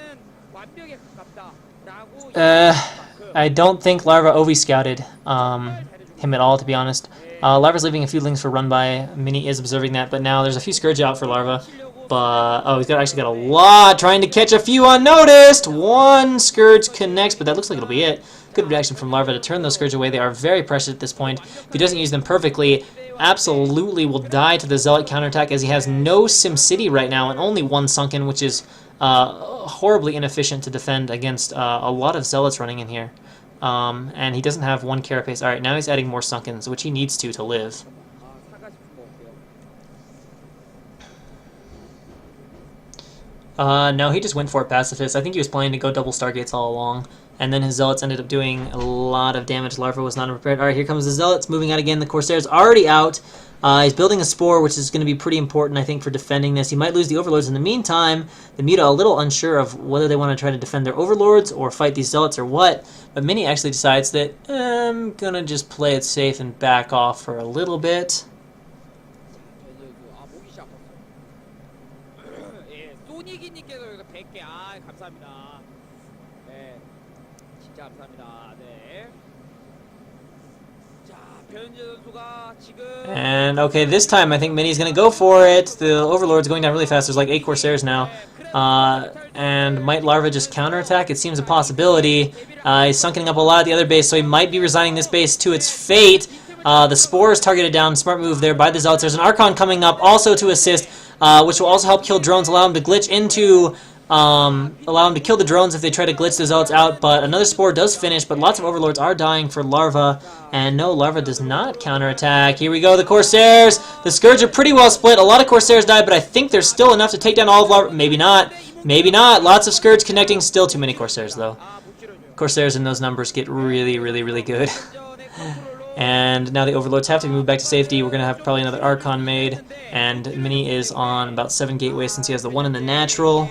I don't think Larva OV-scouted him at all, to be honest. Larva's leaving a few Lings for run by. Mini is observing that, but now there's a few Scourge out for Larva. But, oh, he's actually got a lot, trying to catch a few unnoticed. 1 Scourge connects, but that looks like it'll be it. Good reaction from Larva to turn those Scourge away. They are very precious at this point. If he doesn't use them perfectly, absolutely will die to the Zealot counterattack, as he has no SimCity right now and only 1 Sunken, which is horribly inefficient to defend against a lot of Zealots running in here. And he doesn't have 1 Carapace. Alright, now he's adding more Sunkens, which he needs to live. No, he just went for a Pacifist. I think he was planning to go double Stargates all along. And then his Zealots ended up doing a lot of damage. Larva was not prepared. Alright, here comes the Zealots moving out again. The Corsair's already out. He's building a Spore, which is going to be pretty important, I think, for defending this. He might lose the Overlords in the meantime. The Muta a little unsure of whether they want to try to defend their Overlords or fight these Zealots or what. But Mini actually decides that I'm going to just play it safe and back off for a little bit. And okay, this time I think Mini's going to go for it. The Overlord's going down really fast. There's like 8 Corsairs now. And might Larva just counterattack? It seems a possibility. He's sunkening up a lot at the other base, so he might be resigning this base to its fate. The Spore is targeted down. Smart move there by the Zealots. There's an Archon coming up also to assist, which will also help kill drones, allow him to glitch into... allow him to kill the drones if they try to glitch the Zealots out, but another Spore does finish, but lots of Overlords are dying for Larva, and no, Larva does not counterattack. Here we go, the Corsairs! The Scourge are pretty well split. A lot of Corsairs died, but I think there's still enough to take down all of Larva. Maybe not. Maybe not. Lots of Scourge connecting. Still too many Corsairs, though. Corsairs in those numbers get really, really, really good. And now the Overlords have to move back to safety. We're going to have probably another Archon made, and Mini is on about 7 gateways since he has the 1 in the natural.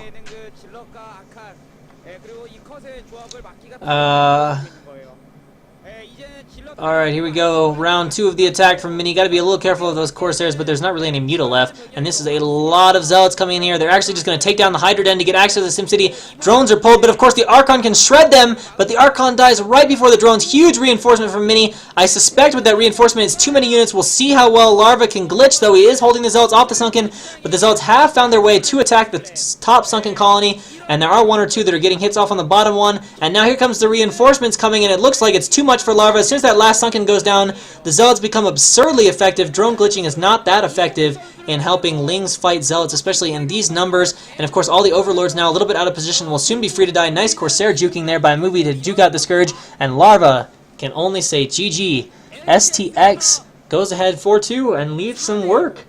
Alright, here we go. Round 2 of the attack from Mini. Got to be a little careful of those Corsairs, but there's not really any Muta left. And this is a lot of Zealots coming in here. They're actually just going to take down the Hydra Den to get access to the SimCity. Drones are pulled, but of course the Archon can shred them, but the Archon dies right before the drones. Huge reinforcement from Mini. I suspect with that reinforcement it's too many units. We'll see how well Larva can glitch, though he is holding the Zealots off the Sunken, but the Zealots have found their way to attack the top Sunken colony, and there are 1 or 2 that are getting hits off on the bottom one. And now here comes the reinforcements coming in. It looks like it's too much for Larva. As soon as that last Sunken goes down, the Zealots become absurdly effective. Drone glitching is not that effective in helping Lings fight Zealots, especially in these numbers. And of course, all the Overlords now a little bit out of position will soon be free to die. Nice Corsair juking there by Movie to juke out the Scourge. And Larva can only say GG. STX goes ahead 4-2 and leaves some work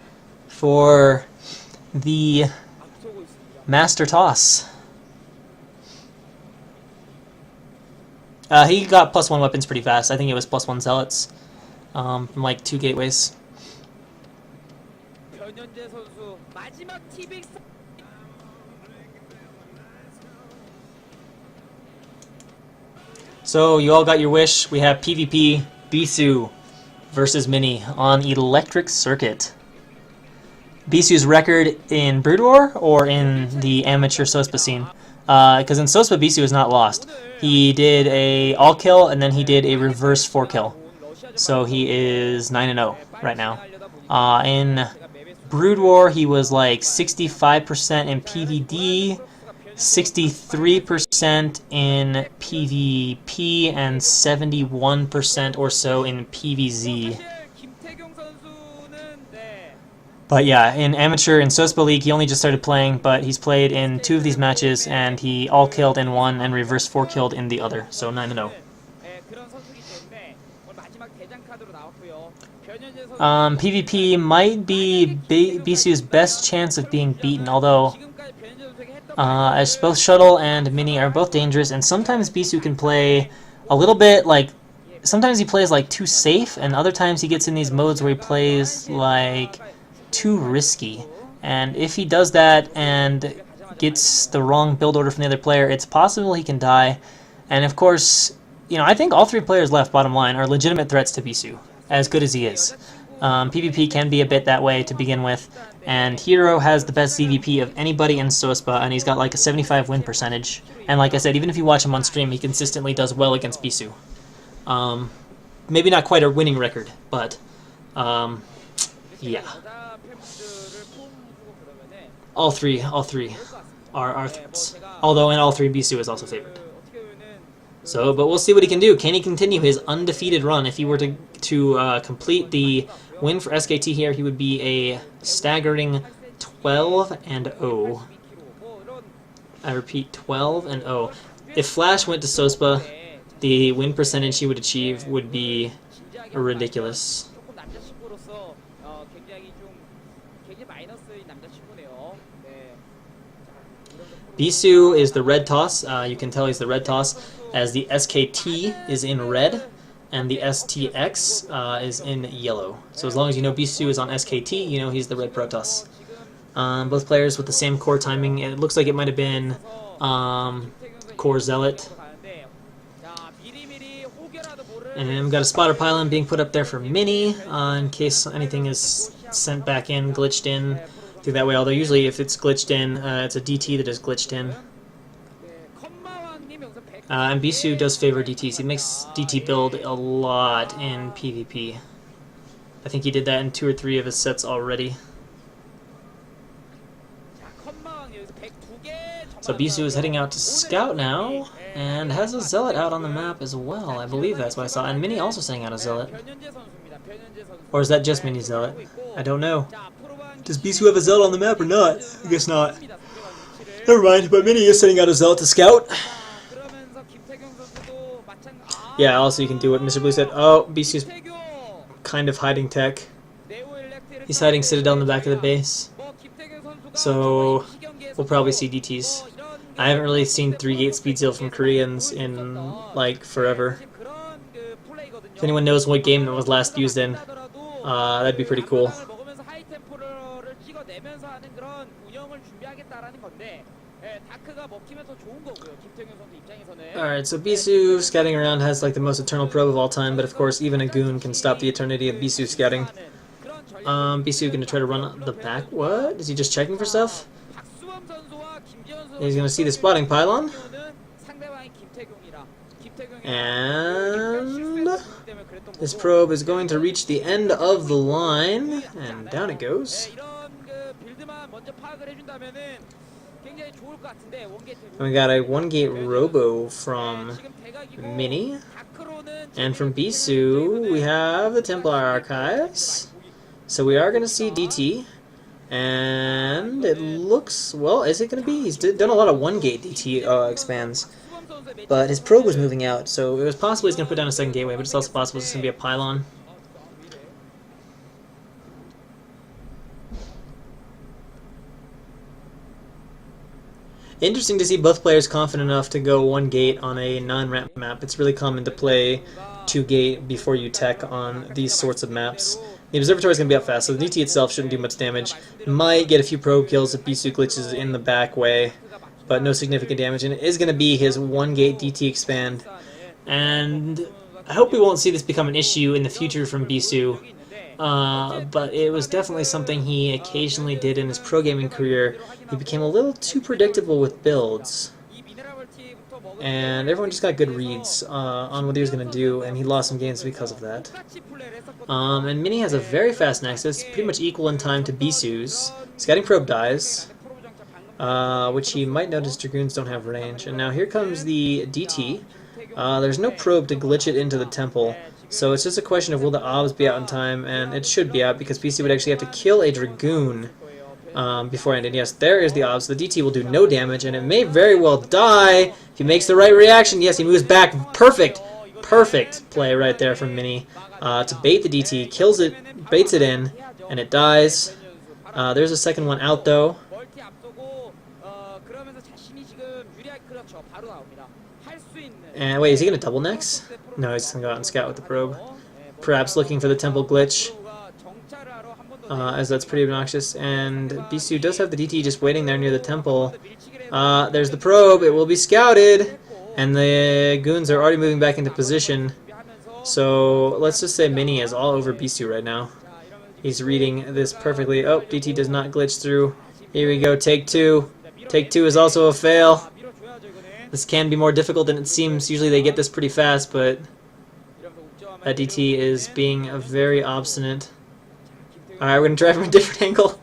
for the Master Toss. He got +1 weapons pretty fast. I think it was +1 Zealots from like 2 gateways. So you all got your wish. We have PvP Bisu versus Mini on Electric Circuit. Bisu's record in Brood War or in the amateur SOSPA scene? Because in Sospa, Bisu is not lost. He did a all kill and then he did a reverse 4 kill. So he is 9-0 right now. In Brood War, he was like 65% in PvD, 63% in PvP, and 71% or so in PvZ. But yeah, in Amateur, in Sospa League, he only just started playing, but he's played in 2 of these matches, and he all killed in one and reverse 4 killed in the other, so 9-0. PvP might be Bisu's best chance of being beaten, although as both Shuttle and Mini are both dangerous, and sometimes Bisu can play a little bit like, sometimes he plays like too safe, and other times he gets in these modes where he plays like too risky. And if he does that and gets the wrong build order from the other player, it's possible he can die. And of course, you know, I think all 3 players left, bottom line, are legitimate threats to Bisu, as good as he is. PvP can be a bit that way to begin with, and Hero has the best ZVP of anybody in Sospa, and he's got like a 75 win percentage. And like I said, even if you watch him on stream, he consistently does well against Bisu. Maybe not quite a winning record, but yeah. All three are threats. Although in all 3, Bisu is also favored. So, but we'll see what he can do. Can he continue his undefeated run? If he were to complete the win for SKT here, he would be a staggering 12-0. I repeat, 12-0. If Flash went to Sospa, the win percentage he would achieve would be ridiculous. Bisu is the red toss. You can tell he's the red toss, as the SKT is in red and the STX is in yellow. So as long as you know Bisu is on SKT, you know he's the red Protoss. Both players with the same core timing. It looks like it might have been Core Zealot. And we've got a spotter pylon being put up there for Mini, in case anything is sent back in, glitched in through that way. Although usually if it's glitched in, it's a DT that is glitched in. And Bisu does favor DTs. He makes DT build a lot in PvP. I think he did that in 2 or 3 of his sets already. So Bisu is heading out to scout now, and has a Zealot out on the map as well. I believe that's what I saw. And Mini also sending out a Zealot. Or is that just Mini Zealot? I don't know. Does Bisu have a Zealot on the map or not? I guess not. Never mind, but Mini is sending out a Zealot to scout. Yeah, also you can do what Mr. Blue said. Oh, Bisu's kind of hiding tech. He's hiding Citadel in the back of the base. So we'll probably see DTs. I haven't really seen 3-gate speed seal from Koreans in like forever. If anyone knows what game that was last used in, that'd be pretty cool. Alright, so Bisu scouting around has like the most eternal probe of all time, but of course even a goon can stop the eternity of Bisu scouting. Bisu gonna try to run the back. What? Is he just checking for stuff? He's gonna see the spotting pylon. And his probe is going to reach the end of the line, and down it goes. And we got a 1-gate robo from Mini. And from Bisu, we have the Templar Archives. So we are going to see DT. And it looks, well, is it going to be? He's done a lot of 1-gate DT expands. But his probe was moving out, so it was possible he's going to put down a 2nd gateway, but it's also possible it's going to be a pylon. Interesting to see both players confident enough to go 1-gate on a non-ramp map. It's really common to play 2-gate before you tech on these sorts of maps. The observatory is going to be up fast, so the DT itself shouldn't do much damage. Might get a few probe kills if Bisu glitches in the back way, but no significant damage. And it is going to be his 1-gate DT expand. And I hope we won't see this become an issue in the future from Bisu. But it was definitely something he occasionally did in his pro gaming career. He became a little too predictable with builds. and everyone just got good reads on what he was going to do, and he lost some games because of that. And Mini has a very fast Nexus, pretty much equal in time to Bisu's. Scouting Probe dies, which he might notice Dragoons don't have range. And now here comes the DT. There's no probe to glitch it into the temple, so it's just a question of will the OBS be out in time, and it should be out because BC would actually have to kill a Dragoon beforehand. And yes, there is the OBS. The DT will do no damage, and it may very well die if he makes the right reaction. Yes, he moves back. Perfect! Perfect play right there from Mini to bait the DT, kills it, baits it in, and it dies. There's a second one out, though. And wait, is he going to double next? No, he's going to go out and scout with the probe. Perhaps looking for the temple glitch, as that's pretty obnoxious. And Bisu does have the DT just waiting there near the temple. There's the probe. It will be scouted. And the goons are already moving back into position. So let's just say Mini is all over Bisu right now. He's reading this perfectly. Oh, DT does not glitch through. Here we go, take two. Take two is also a fail. This can be more difficult than it seems. Usually they get this pretty fast, but that DT is being very obstinate. Alright, we're going to try from a different angle.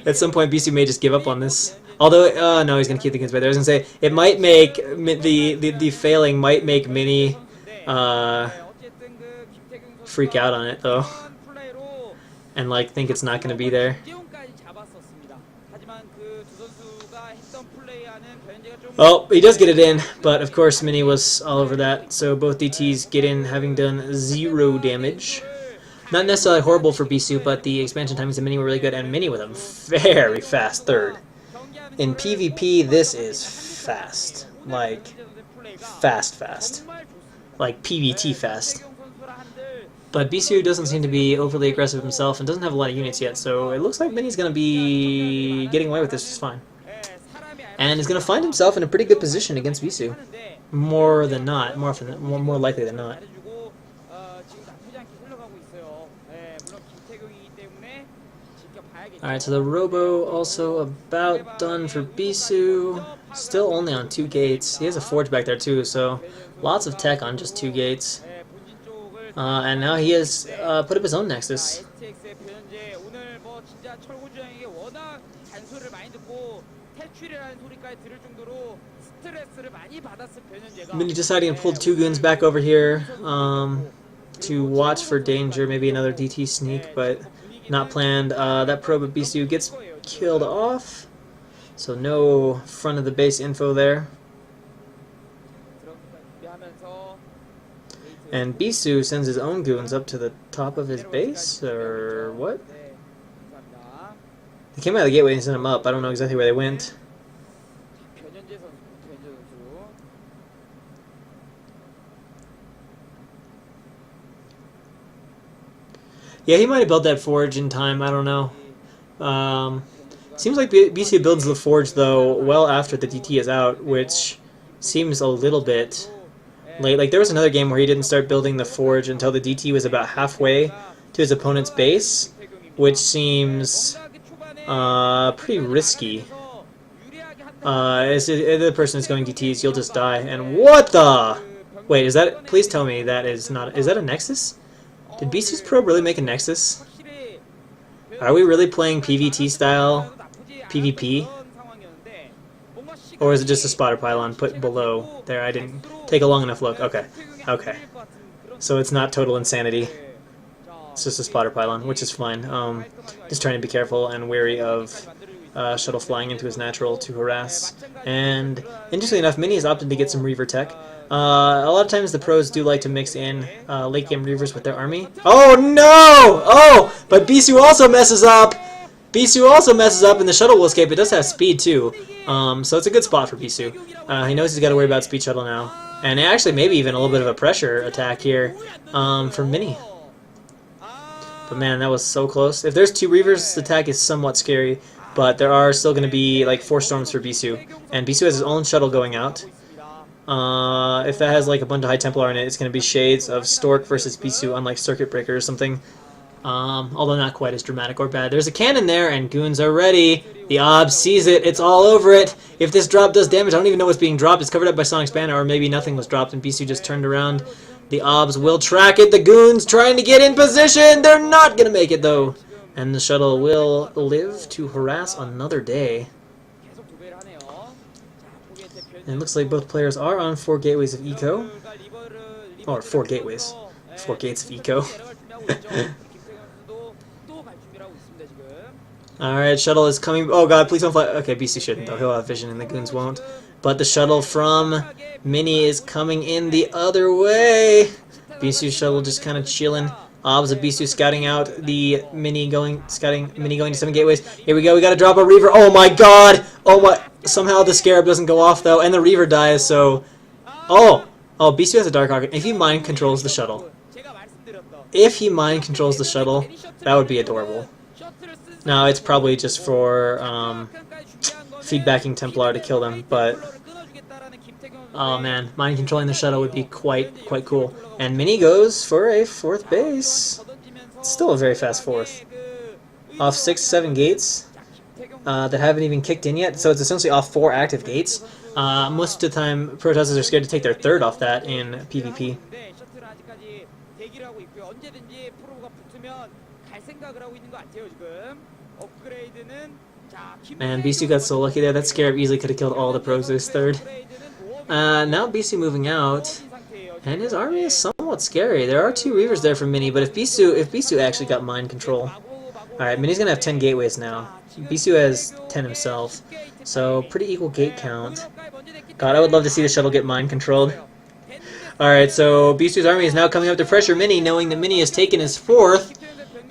At some point, Bisu may just give up on this. Although, no, he's going to keep the goons back there. I was going to say, it might make, the failing might make Mini freak out on it, though. And, like, think it's not going to be there. Oh, he does get it in, but of course Mini was all over that, so both DTs get in having done 0 damage. Not necessarily horrible for Bisu, but the expansion timings of Mini were really good, and Mini with a very fast third. In PvP, this is fast. Like, fast. Like PvT fast. But Bisu doesn't seem to be overly aggressive himself and doesn't have a lot of units yet, so it looks like Mini's going to be getting away with this just fine. And is going to find himself in a pretty good position against Bisu. More than not. More likely than not. Alright, so the Robo also about done for Bisu. Still only on 2 gates. He has a Forge back there too, so lots of tech on just 2 gates. And now he has put up his own Nexus. Mini deciding to pull 2 goons back over here to watch for danger, maybe another DT sneak, but not planned. That probe of Bisu gets killed off, so no front of the base info there. And Bisu sends his own goons up to the top of his base, or what? They came out of the gateway and sent them up. I don't know exactly where they went. Yeah, he might have built that forge in time. I don't know. Seems like BC builds the forge, though, well after the DT is out, which seems a little bit late. Like, there was another game where he didn't start building the forge until the DT was about halfway to his opponent's base, which seems pretty risky. If the person is going DTs, you'll just die. And what the? Wait, is that? Please tell me that is not. Is that a Nexus? Did Bisu's probe really make a Nexus? Are we really playing PvT style PvP? Or is it just a spotter pylon put below there? I didn't take a long enough look. Okay. Okay. So it's not total insanity. It's just a spotter pylon, which is fine. Just trying to be careful and wary of shuttle flying into his natural to harass. And interestingly enough, Mini has opted to get some Reaver tech. A lot of times the pros do like to mix in late game Reavers with their army. Oh no! Oh! But Bisu also messes up! Bisu also messes up and the shuttle will escape. It does have speed too. So it's a good spot for Bisu. He knows he's got to worry about speed shuttle now. And actually maybe even a little bit of a pressure attack here for Mini. But man, that was so close. If there's 2 Reavers, this attack is somewhat scary. But there are still going to be like 4 storms for Bisu. And Bisu has his own shuttle going out. If that has like a bunch of High Templar in it, it's going to be shades of Stork versus Bisu, unlike Circuit Breaker or something. although not quite as dramatic or bad. There's a cannon there, and goons are ready. The OB sees it. It's all over it. If this drop does damage, I don't even know what's being dropped. It's covered up by Sonic Spanner, or maybe nothing was dropped, and BC just turned around. The OBs will track it. The goons trying to get in position. They're not going to make it, though. And the shuttle will live to harass another day. And it looks like both players are on 4 gateways of eco. Or 4 gateways. 4 gates of eco. Alright, shuttle is coming. Oh god, please don't fly. Okay, BC shouldn't though. He'll have vision and the goons won't. But the shuttle from Mini is coming in the other way. BC shuttle just kind of chilling. Obs of BC scouting out the Mini going to 7 gateways. Here we go. We got to drop a Reaver. Oh my god. Oh my. Somehow the Scarab doesn't go off though, and the Reaver dies. So, oh, BC has a Dark Rocket. If he mind controls the shuttle, that would be adorable. No, it's probably just for feedbacking Templar to kill them, but oh man, mind controlling the shuttle would be quite cool. And Mini goes for a 4th base. It's still a very fast 4th. Off 6-7 gates that haven't even kicked in yet, so it's essentially off 4 active gates. Most of the time, Protesters are scared to take their 3rd off that in PvP. Man, BC got so lucky there. That Scarab easily could have killed all the pros his 3rd. Now BC moving out, and his army is somewhat scary. There are 2 Reavers there for Mini, but if Bisu actually got mind control. Alright, Mini's gonna have 10 gateways now. Bisu has 10 himself, so pretty equal gate count. God, I would love to see the shuttle get mind controlled. Alright, so Bisu's army is now coming up to pressure Mini, knowing that Mini has taken his 4th.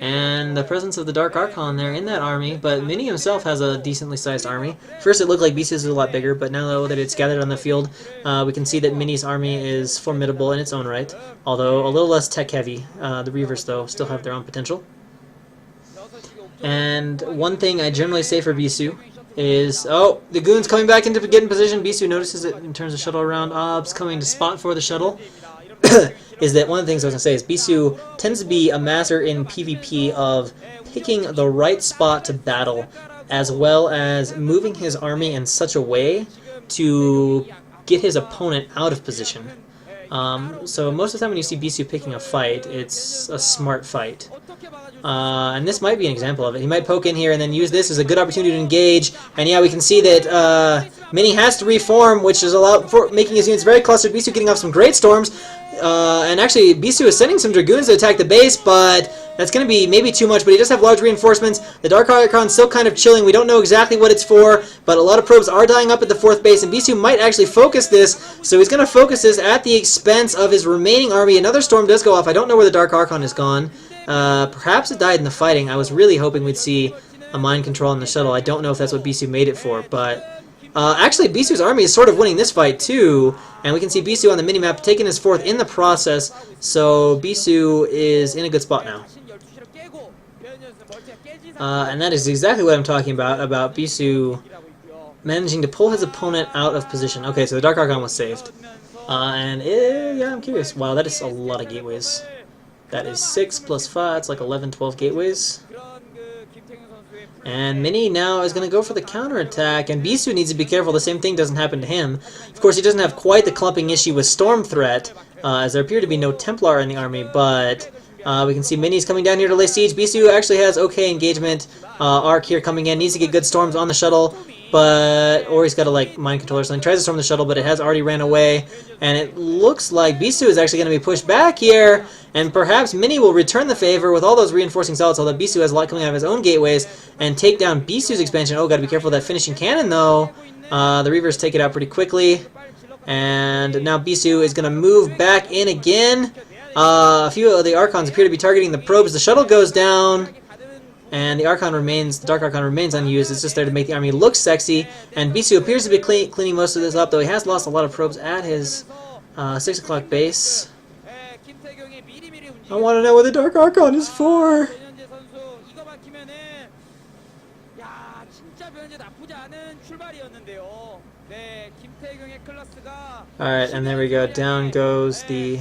And the presence of the Dark Archon there in that army, but Mini himself has a decently sized army. First it looked like Beast's is a lot bigger, but now that it's gathered on the field, we can see that Mini's army is formidable in its own right, although a little less tech heavy. The Reavers, though, still have their own potential. And one thing I generally say for Bisu is, oh, the goon's coming back into getting position. Bisu notices it and turns the shuttle around. Ob's coming to spot for the shuttle. Is that one of the things I was going to say is Bisu tends to be a master in PvP of picking the right spot to battle, as well as moving his army in such a way to get his opponent out of position. So most of the time when you see Bisu picking a fight, it's a smart fight. And this might be an example of it. He might poke in here and then use this as a good opportunity to engage. And yeah, we can see that Mini has to reform, which is making his units very clustered. Bisu getting off some great storms. And actually, Bisu is sending some Dragoons to attack the base, but that's going to be maybe too much. But he does have large reinforcements. The Dark Archon's still kind of chilling. We don't know exactly what it's for, but a lot of probes are dying up at the 4th base, and Bisu might actually focus this. So he's going to focus this at the expense of his remaining army. Another storm does go off. I don't know where the Dark Archon is gone. Perhaps it died in the fighting. I was really hoping we'd see a mind control on the shuttle. I don't know if that's what Bisu made it for, but actually Bisu's army is sort of winning this fight too, and we can see Bisu on the minimap taking his 4th in the process, so Bisu is in a good spot now. And that is exactly what I'm talking about Bisu managing to pull his opponent out of position. Okay, so the Dark Archon was saved. Yeah, I'm curious. Wow, that is a lot of gateways. That is 6 plus 5, it's like 11, 12 gateways. And Mini now is going to go for the counterattack, and Bisu needs to be careful the same thing doesn't happen to him. Of course, he doesn't have quite the clumping issue with Storm Threat, as there appear to be no Templar in the army, but we can see Mini's coming down here to lay siege. Bisu actually has okay engagement. Arc here coming in, needs to get good storms on the shuttle, or he's got to like mind control or something. Tries to storm the shuttle, but it has already ran away, and it looks like Bisu is actually going to be pushed back here, and perhaps Mini will return the favor with all those reinforcing salutes, although Bisu has a lot coming out of his own gateways, and take down Bisu's expansion. Oh, got to be careful of that finishing cannon, though. The Reavers take it out pretty quickly, and now Bisu is going to move back in again. A few of the Archons appear to be targeting the probes. The shuttle goes down, and the Dark Archon remains unused. It's just there to make the army look sexy, and Bisu appears to be cleaning most of this up, though he has lost a lot of probes at his 6 o'clock base. I want to know what the Dark Archon is for. Alright, and there we go. Down goes the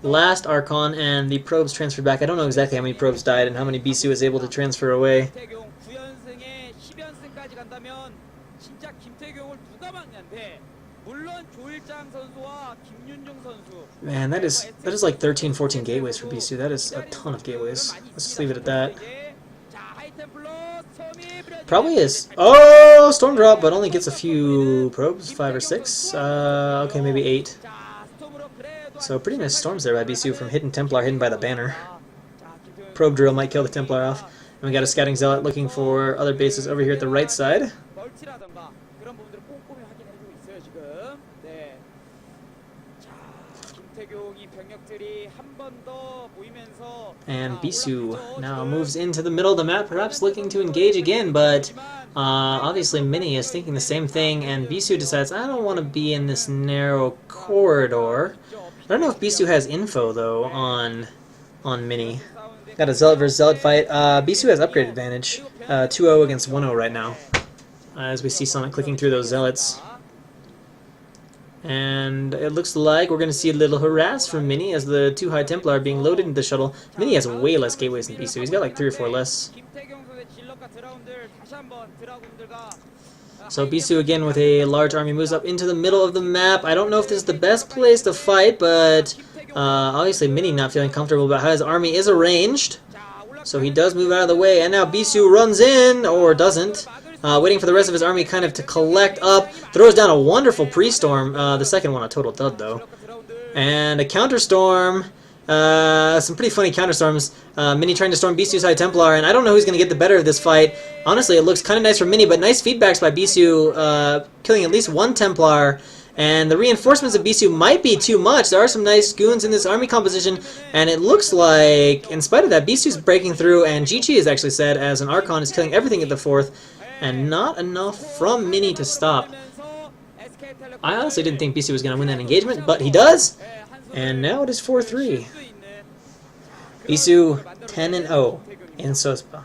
last Archon, and the probes transferred back. I don't know exactly how many probes died and how many BSU was able to transfer away. 김태경 9연승에 10연승까지 간다면 진짜 김태경을 누가 막냐인데 물론 조일장 선수와 김윤중 선수. Man, that is like 13, 14 gateways for BSU. That is a ton of gateways. Let's just leave it at that. Probably is. Oh, storm drop, but only gets a few probes, 5 or 6. Okay, maybe 8. So pretty nice storms there by BSU from hidden Templar hidden by the banner. Probe drill might kill the Templar off. And we got a scouting zealot looking for other bases over here at the right side. And BSU now moves into the middle of the map, perhaps looking to engage again, but obviously Mini is thinking the same thing, and BSU decides, I don't want to be in this narrow corridor. I don't know if BSU has info, though, on Mini. Got a Zealot versus Zealot fight. BSU has upgrade advantage, 2-0 against 1-0 right now, as we see Summit clicking through those Zealots. And it looks like we're going to see a little harass from Mini as the 2 High Templar are being loaded into the shuttle. Mini has way less gateways than BSU. He's got like 3 or 4 less. So BSU again with a large army moves up into the middle of the map. I don't know if this is the best place to fight, but obviously Mini not feeling comfortable about how his army is arranged. So he does move out of the way, and now BSU runs in, or doesn't. Waiting for the rest of his army kind of to collect up. Throws down a wonderful pre-storm. The second one a total dud, though. And a counter-storm. Some pretty funny counter-storms. Mini trying to storm BSU's High Templar, and I don't know who's going to get the better of this fight. Honestly, it looks kind of nice for Mini, but nice feedbacks by BSU, killing at least 1 Templar. And the reinforcements of BSU might be too much. There are some nice goons in this army composition, and it looks like, in spite of that, BSU's breaking through, and GG is actually said as an Archon is killing everything at the 4th. And not enough from Mini to stop. I honestly didn't think BSU was going to win that engagement, but he does! And now it is 4-3. BSU 10-0 in Sospa.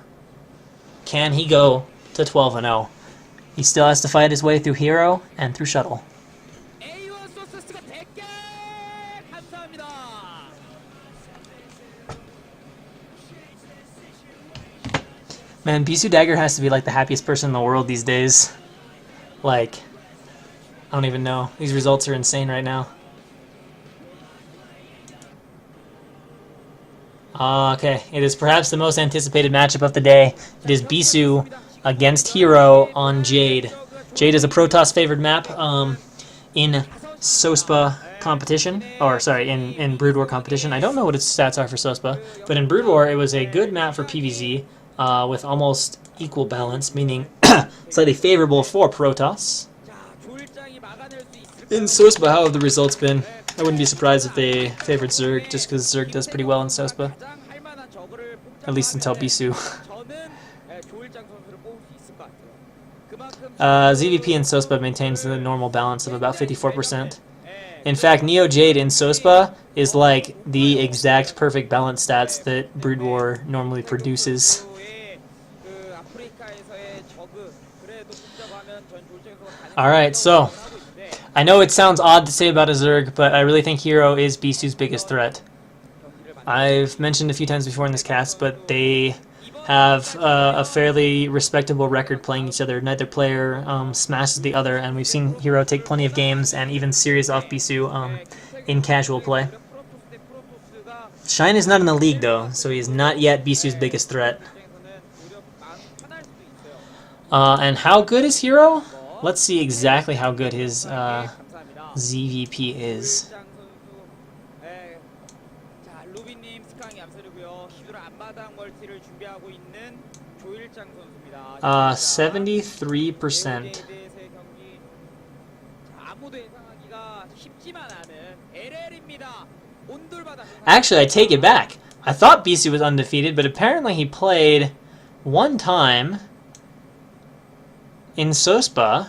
Can he go to 12-0? He still has to fight his way through Hero and through Shuttle. Man, BSU Dagger has to be like the happiest person in the world these days. Like, I don't even know. These results are insane right now. Okay, it is perhaps the most anticipated matchup of the day. It is BSU against Hero on Jade. Jade is a Protoss favored map in SOSPA competition, or sorry, in Brood War competition. I don't know what its stats are for SOSPA, but in Brood War it was a good map for PvZ. With almost equal balance, meaning slightly favorable for Protoss. In SOSPA, how have the results been? I wouldn't be surprised if they favored Zerg, just because Zerg does pretty well in SOSPA. At least until BSU. ZVP in SOSPA maintains the normal balance of about 54%. In fact, Neo Jade in SOSPA is like the exact perfect balance stats that Brood War normally produces. Alright, so I know it sounds odd to say about a Zerg, but I really think Hero is BSU's biggest threat. I've mentioned a few times before in this cast, but they have a fairly respectable record playing each other. Neither player smashes the other, and we've seen Hero take plenty of games and even series off BSU in casual play. Shine is not in the league, though, so he is not yet BSU's biggest threat. And how good is Hero? Let's see exactly how good his ZVP is. 73%. Actually, I take it back. I thought BSU was undefeated, but apparently he played one time in SOSPA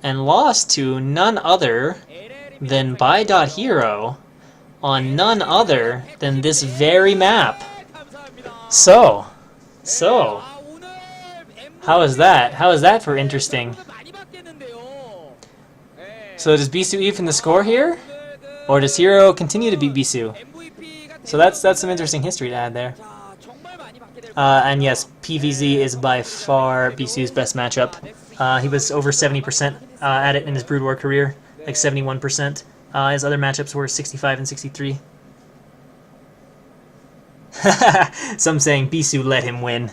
and lost to none other than Buy.Hero on none other than this very map. So, how is that? How is that for interesting? So does BSU even the score here? Or does Hero continue to beat BSU? So that's some interesting history to add there. 자, 정말 많이 받게 될 And yes, PVZ is by far BCU's best matchup. He was over 70% at it in his Brood War career, like 71%. His other matchups were 65 and 63. Some saying Bisu let him win.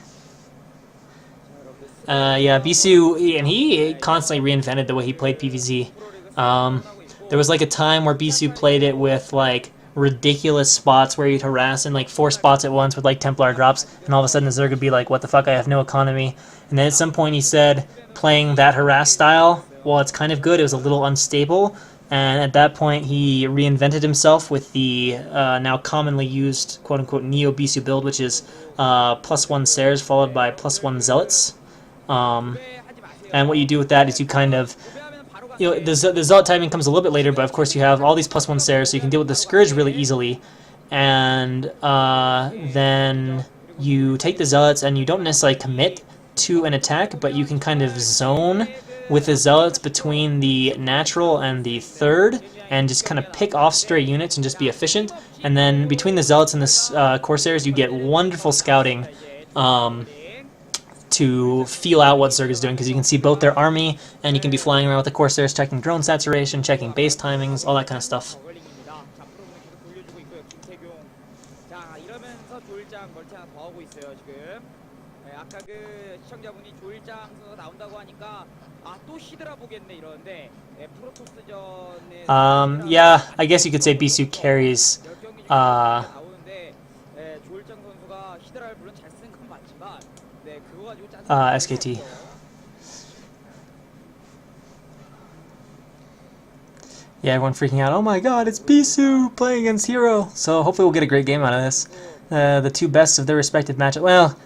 Yeah, Bisu, and he constantly reinvented the way he played PVZ. There was like a time where Bisu played it with like ridiculous spots where he'd harass in like 4 spots at once with like Templar drops, and all of a sudden Zerg would be like, what the fuck, I have no economy. And then at some point he said, playing that harass style, while it's kind of good, it was a little unstable. And at that point, he reinvented himself with the now commonly used quote-unquote Neo-Bisu build, which is +1 Sers followed by +1 Zealots. And what you do with that is you kind of, you know, the Zealot timing comes a little bit later, but of course you have all these +1 Sers, so you can deal with the Scourge really easily. And then you take the Zealots, and you don't necessarily commit to an attack, but you can kind of zone with the Zealots between the natural and the third, and just kind of pick off stray units and just be efficient. And then between the Zealots and the Corsairs, you get wonderful scouting to feel out what Zerg is doing, because you can see both their army, and you can be flying around with the Corsairs, checking drone saturation, checking base timings, all that kind of stuff. 아까 그 시청자분이 조일장 선수가 나온다고 하니까 또 시드라 보겠네 이러는데 프로토스전에 Yeah, I guess you could say Bisu carries 나오는데 조일장 선수가 시드라를 물론 잘 쓰는 건 맞지만 그거 가지고 SKT. Yeah, everyone freaking out. Oh my god, it's Bisu playing against Hero. So hopefully we'll get a great game out of this. The two best of their respective matchup. Well,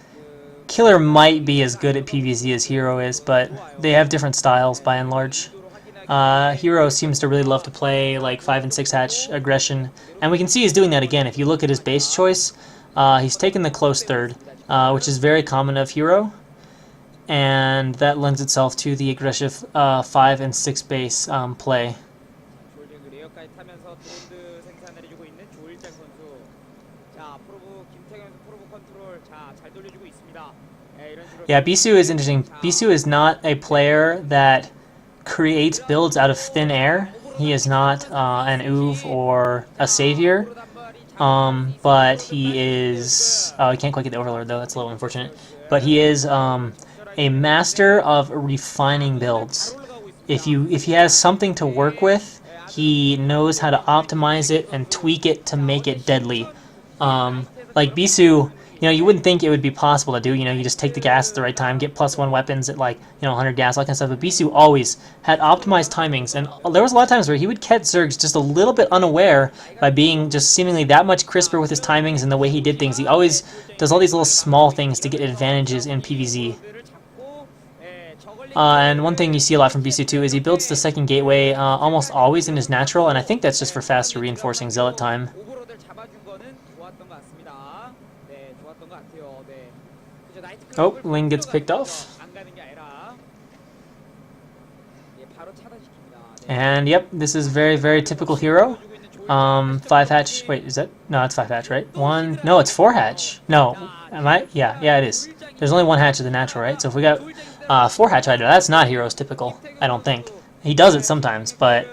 Killer might be as good at PvZ as Hero is, but they have different styles by and large. Hero seems to really love to play like 5 and 6 hatch aggression, and we can see he's doing that again. If you look at his base choice, he's taken the close third, which is very common of Hero, and that lends itself to the aggressive 5 and 6 base play. Yeah, Bisu is interesting. Bisu is not a player that creates builds out of thin air. He is not an Uv or a Savior, but he is... I can't quite get the Overlord though, that's a little unfortunate. But he is a master of refining builds. If he has something to work with, he knows how to optimize it and tweak it to make it deadly. Like Bisu, you know, you wouldn't think it would be possible to do. You know, you just take the gas at the right time, get +1 weapons at like, you know, 100 gas, all that kind of stuff. But Bisu always had optimized timings, and there was a lot of times where he would catch Zergs just a little bit unaware by being just seemingly that much crisper with his timings and the way he did things. He always does all these little small things to get advantages in PvZ. And one thing you see a lot from Bisu too is he builds the second gateway almost always in his natural, and I think that's just for faster reinforcing zealot time. Oh, Ling gets picked off. And yep, this is very, very typical Hero. 5 hatch, wait, is that? No, it's 5 hatch, right? No, it's 4 hatch. No, am I? Yeah, it is. There's only 1 hatch of the natural, right? So if we got 4 hatch Hydra, that's not Hero's typical, I don't think. He does it sometimes, but...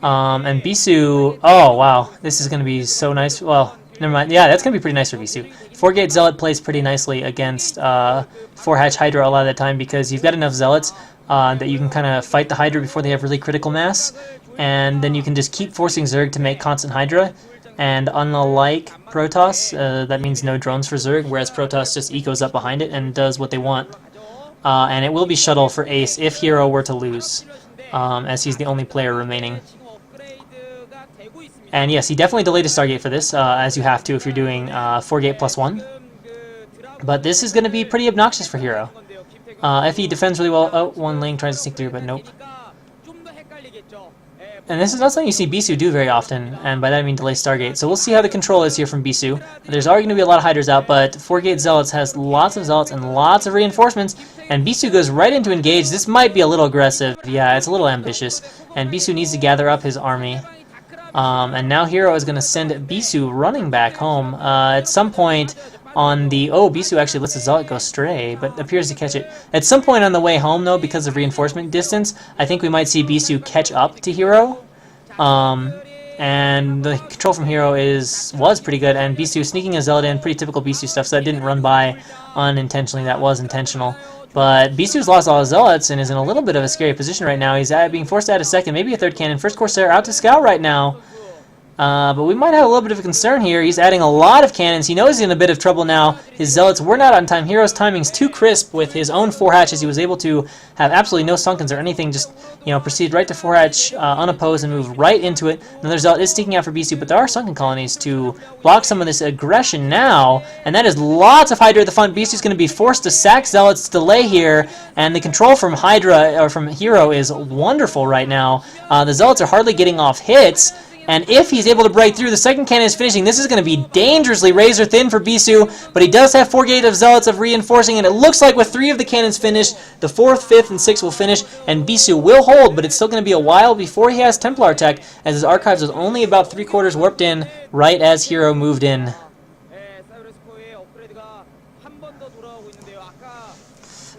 and Bisu, oh wow, this is going to be so nice. Well, never mind. Yeah, that's going to be pretty nice for Bisu. 4-gate Zealot plays pretty nicely against 4-hatch Hydra a lot of the time, because you've got enough Zealots that you can kind of fight the Hydra before they have really critical mass, and then you can just keep forcing Zerg to make constant Hydra. And unlike Protoss, that means no drones for Zerg, whereas Protoss just ecos up behind it and does what they want. And it will be shuttle for Ace if Hero were to lose, as he's the only player remaining. And yes, he definitely delayed a Stargate for this, as you have to if you're doing 4-gate +1. But this is going to be pretty obnoxious for Hero. If he defends really well... Oh, one Ling tries to sneak through, but nope. And this is not something you see Bisu do very often, and by that I mean delay Stargate. So we'll see how the control is here from Bisu. There's already going to be a lot of Hydras out, but 4-gate Zealots has lots of Zealots and lots of reinforcements, and Bisu goes right into engage. This might be a little aggressive. Yeah, it's a little ambitious, and Bisu needs to gather up his army. And now Hero is going to send Bisu running back home. At some point on the... Oh, Bisu actually lets the Zealot go stray, but appears to catch it. At some point on the way home, though, because of reinforcement distance, I think we might see Bisu catch up to Hero. And the control from Hero was pretty good, and Bisu sneaking a Zealot in, pretty typical Bisu stuff, so that didn't run by unintentionally, that was intentional. But Bisu's lost all his Zealots and is in a little bit of a scary position right now. He's being forced to add a second, maybe a third cannon. First Corsair out to scout right now. But we might have a little bit of a concern here. He's adding a lot of cannons. He knows he's in a bit of trouble now. His Zealots were not on time. Hero's timing's too crisp with his own 4 hatches. He was able to have absolutely no sunkens or anything. Just, proceed right to 4 hatch unopposed and move right into it. Another Zealot is sneaking out for Bisu, but there are sunken colonies to block some of this aggression now. And that is lots of Hydra at the front. Bisu's going to be forced to sack Zealots to delay here. And the control from Hydra, or from Hero, is wonderful right now. The Zealots are hardly getting off hits. And if he's able to break through, the second cannon is finishing. This is going to be dangerously razor thin for Bisu, but he does have 4 gate of Zealots of reinforcing, and it looks like with 3 of the cannons finished, the 4th, 5th, and 6th will finish, and Bisu will hold, but it's still going to be a while before he has Templar tech, as his archives was only about 3/4 warped in right as Hero moved in.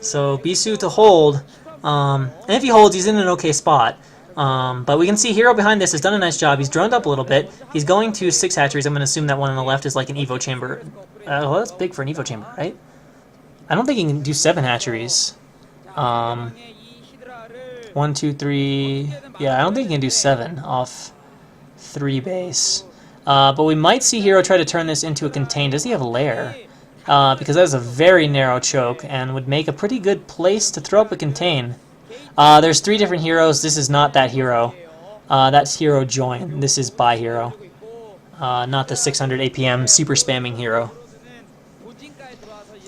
So Bisu to hold, and if he holds, he's in an okay spot. But we can see Hero behind this has done a nice job. He's droned up a little bit. He's going to 6 hatcheries. I'm going to assume that one on the left is like an Evo chamber. Well, that's big for an Evo chamber, right? I don't think he can do 7 hatcheries. 1, 2, 3... Yeah, I don't think he can do 7 off 3 base. But we might see Hero try to turn this into a contain. Does he have a lair? Because that is a very narrow choke and would make a pretty good place to throw up a contain. There's 3 different heroes. This is not that hero. That's Hero Join. This is by Hero. Not the 600 APM super spamming hero.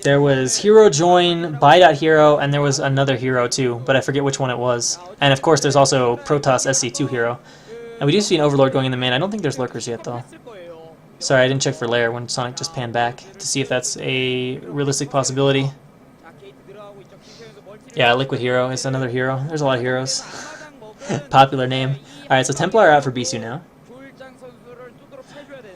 There was Hero Join, Buy.Hero, and there was another hero too, but I forget which one it was. And of course there's also Protoss SC2 hero. And we do see an Overlord going in the main. I don't think there's lurkers yet though. Sorry, I didn't check for lair when Sonic just panned back to see if that's a realistic possibility. Yeah, Liquid Hero is another hero. There's a lot of heroes. Popular name. Alright, so Templar are out for Bisu now.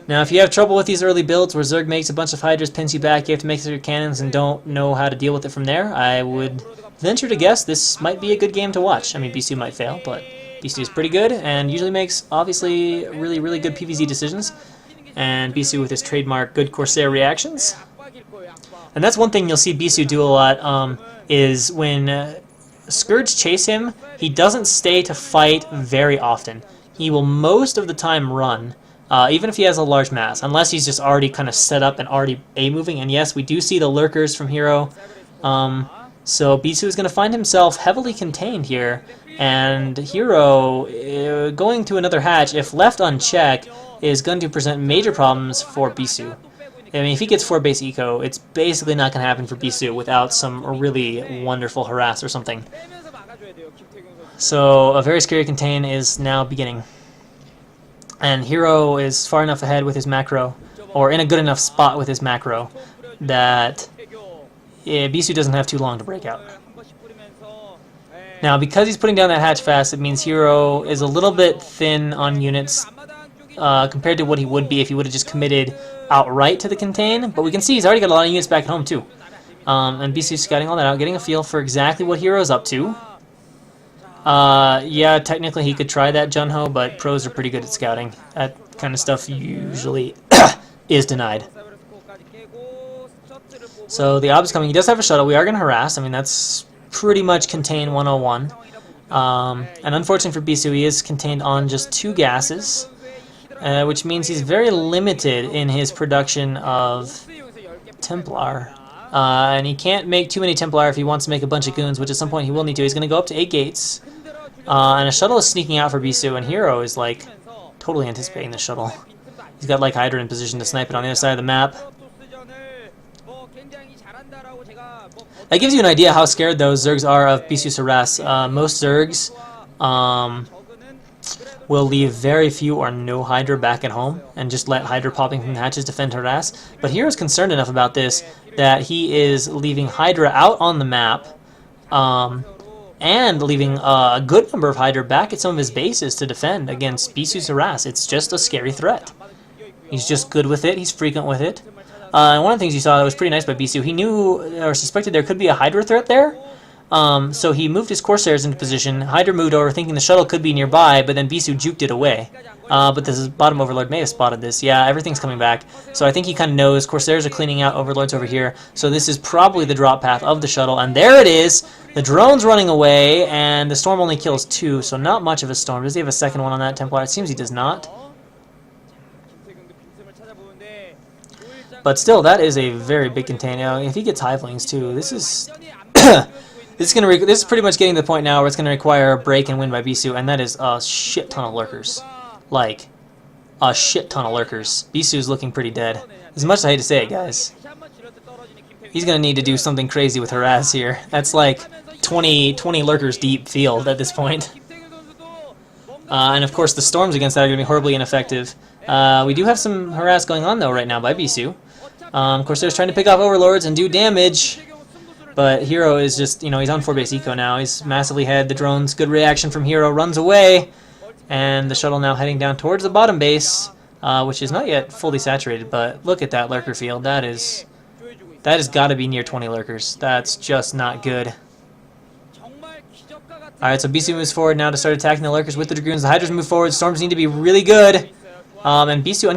Now, if you have trouble with these early builds where Zerg makes a bunch of Hydras, pins you back, you have to make your cannons and don't know how to deal with it from there, I would venture to guess this might be a good game to watch. I mean, Bisu might fail, but Bisu is pretty good and usually makes, obviously, really, really good PvZ decisions. And Bisu with his trademark good Corsair reactions. And that's one thing you'll see Bisu do a lot, is when Scourge chase him, he doesn't stay to fight very often. He will most of the time run, even if he has a large mass, unless he's just already kind of set up and already A-moving. And yes, we do see the lurkers from Hero. So Bisu is going to find himself heavily contained here. And Hero, going to another hatch, if left unchecked, is going to present major problems for Bisu. I mean, if he gets 4 base eco, it's basically not going to happen for Bisu without some really wonderful harass or something. So a very scary contain is now beginning. And Hero is far enough ahead with his macro, or in a good enough spot with his macro, that Bisu doesn't have too long to break out. Now, because he's putting down that hatch fast, it means Hero is a little bit thin on units compared to what he would be if he would have just committed outright to the contain. But we can see he's already got a lot of units back at home too. And Bisu's scouting all that out, getting a feel for exactly what Hero's up to. Yeah, technically he could try that Junho, but pros are pretty good at scouting. That kind of stuff usually is denied. So the Ob's coming. He does have a shuttle. We are going to harass. I mean, that's pretty much contain 101. And unfortunately for Bisu, he is contained on just 2 gases, which means he's very limited in his production of Templar. And he can't make too many Templar if he wants to make a bunch of goons, which at some point he will need to. He's going to go up to 8 gates. And a shuttle is sneaking out for Bisu, and Hero is like totally anticipating the shuttle. He's got like Hydra in position to snipe it on the other side of the map. That gives you an idea how scared those Zergs are of Bisu's harass. Most Zergs will leave very few or no Hydra back at home and just let Hydra popping from the hatches defend harass. But Hero's concerned enough about this that he is leaving Hydra out on the map and leaving a good number of Hydra back at some of his bases to defend against Bisu's harass. It's just a scary threat. He's just good with it. He's frequent with it. And one of the things you saw that was pretty nice by Bisu, he knew or suspected there could be a Hydra threat there. So he moved his Corsairs into position. Hydra moved over thinking the shuttle could be nearby, but then Bisu juked it away. But this bottom Overlord may have spotted this. Yeah, everything's coming back. So I think he kind of knows Corsairs are cleaning out Overlords over here. So this is probably the drop path of the shuttle. And there it is! The drone's running away, and the storm only kills 2, so not much of a storm. Does he have a second one on that Templar? It seems he does not. But still, that is a very big container. If he gets Hivelings too, this is this is pretty much getting to the point now where it's going to require a break and win by Bisu, and that is a shit ton of lurkers. Like, a shit ton of lurkers. Bisu's looking pretty dead. As much as I hate to say it, guys. He's going to need to do something crazy with harass here. That's like 20 lurkers deep field at this point. And of course, the storms against that are going to be horribly ineffective. We do have some harass going on though right now by Bisu. Of course, they're trying to pick off Overlords and do damage, but Hero is just, you know, he's on 4-base eco now. He's massively ahead. The drone's good reaction from Hero, runs away, and the shuttle now heading down towards the bottom base, which is not yet fully saturated. But look at that lurker field. That has got to be near 20 lurkers. That's just not good. Alright, so Bisu moves forward now to start attacking the lurkers with the Dragoons. The Hydras move forward. Storms need to be really good. And Bisu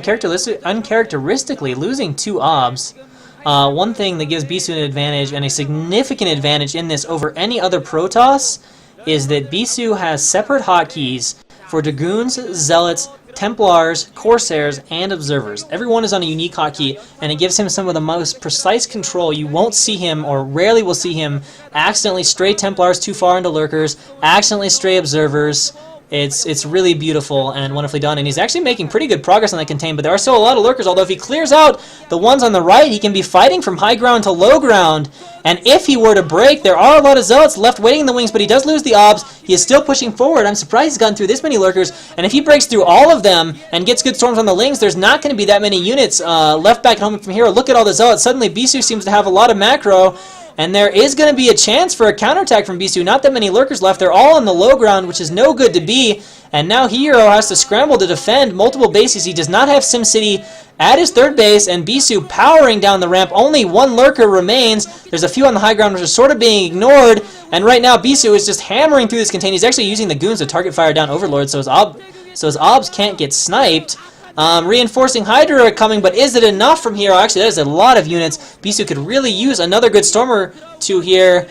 uncharacteristically losing 2 obs. One thing that gives Bisu an advantage, and a significant advantage in this over any other Protoss, is that Bisu has separate hotkeys for Dragoons, Zealots, Templars, Corsairs, and Observers. Everyone is on a unique hotkey, and it gives him some of the most precise control. You won't see him, or rarely will see him, accidentally stray Templars too far into Lurkers, accidentally stray Observers. It's really beautiful and wonderfully done, and he's actually making pretty good progress on that contain, but there are still a lot of lurkers, although if he clears out the ones on the right, he can be fighting from high ground to low ground, and if he were to break, there are a lot of zealots left waiting in the wings, but he does lose the obs. He is still pushing forward. I'm surprised he's gotten through this many lurkers, and if he breaks through all of them and gets good storms on the lings, there's not going to be that many units left back at home from Hero. Look at all the zealots. Suddenly, Bisu seems to have a lot of macro, and there is going to be a chance for a counterattack from Bisu. Not that many lurkers left. They're all on the low ground, which is no good to be. And now Hero has to scramble to defend multiple bases. He does not have SimCity at his third base, and Bisu powering down the ramp. Only 1 lurker remains. There's a few on the high ground which are sort of being ignored. And right now Bisu is just hammering through this contain. He's actually using the goons to target fire down Overlord, so his obs can't get sniped. Reinforcing Hydra are coming, but is it enough from Hero? Actually, that is a lot of units. Bisu could really use another good Stormer to here.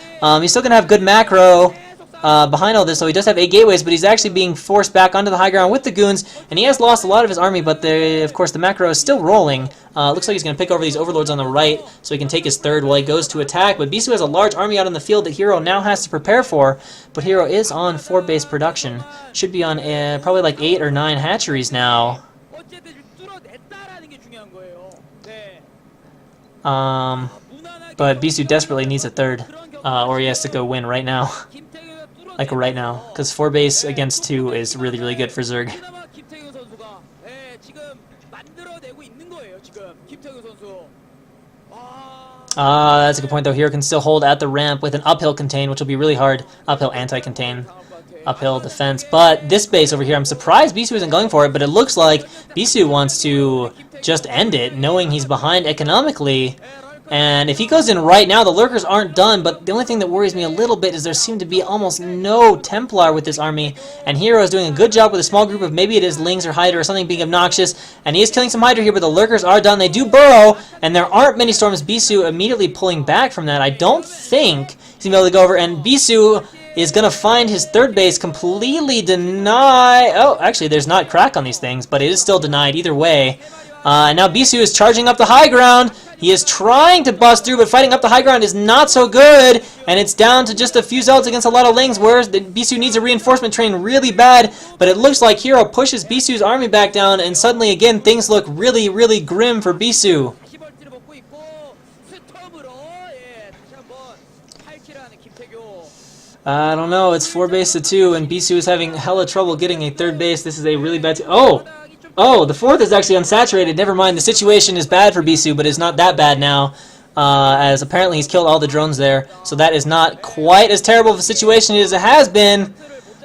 He's still going to have good macro behind all this, so he does have 8 gateways, but he's actually being forced back onto the high ground with the goons, and he has lost a lot of his army, but of course the macro is still rolling. Looks like he's going to pick over these Overlords on the right, so he can take his third while he goes to attack, but Bisu has a large army out in the field that Hero now has to prepare for, but Hero is on 4-base production. Should be on probably like 8 or 9 hatcheries now. But Bisu desperately needs a third, or he has to go win right now. Like right now, because 4-base against 2 is really, really good for Zerg. That's a good point though. Hero can still hold at the ramp with an uphill contain, which will be really hard. Uphill anti-contain. Uphill defense. But this base over here, I'm surprised Bisu isn't going for it, but it looks like Bisu wants to just end it, knowing he's behind economically. And if he goes in right now, the lurkers aren't done, but the only thing that worries me a little bit is there seem to be almost no Templar with this army, and Hero is doing a good job with a small group of, maybe it is Lings or Hydra or something being obnoxious, and he is killing some Hydra here, but the lurkers are done. They do burrow, and there aren't many storms. Bisu immediately pulling back from that. I don't think he's going to be able to go over, and Bisu is going to find his third base completely denied. Oh, actually, there's not crack on these things, but it is still denied either way. And now Bisu is charging up the high ground. He is trying to bust through, but fighting up the high ground is not so good, and it's down to just a few zealots against a lot of lings, whereas Bisu needs a reinforcement train really bad, but it looks like Hero pushes Bisu's army back down, and suddenly, again, things look really, really grim for Bisu. I don't know, it's 4-base to 2, and Bisu is having hella trouble getting a third base. This is a really bad... Oh, the fourth is actually unsaturated. Never mind, the situation is bad for Bisu, but it's not that bad now. as apparently he's killed all the drones there. So that is not quite as terrible of a situation as it has been.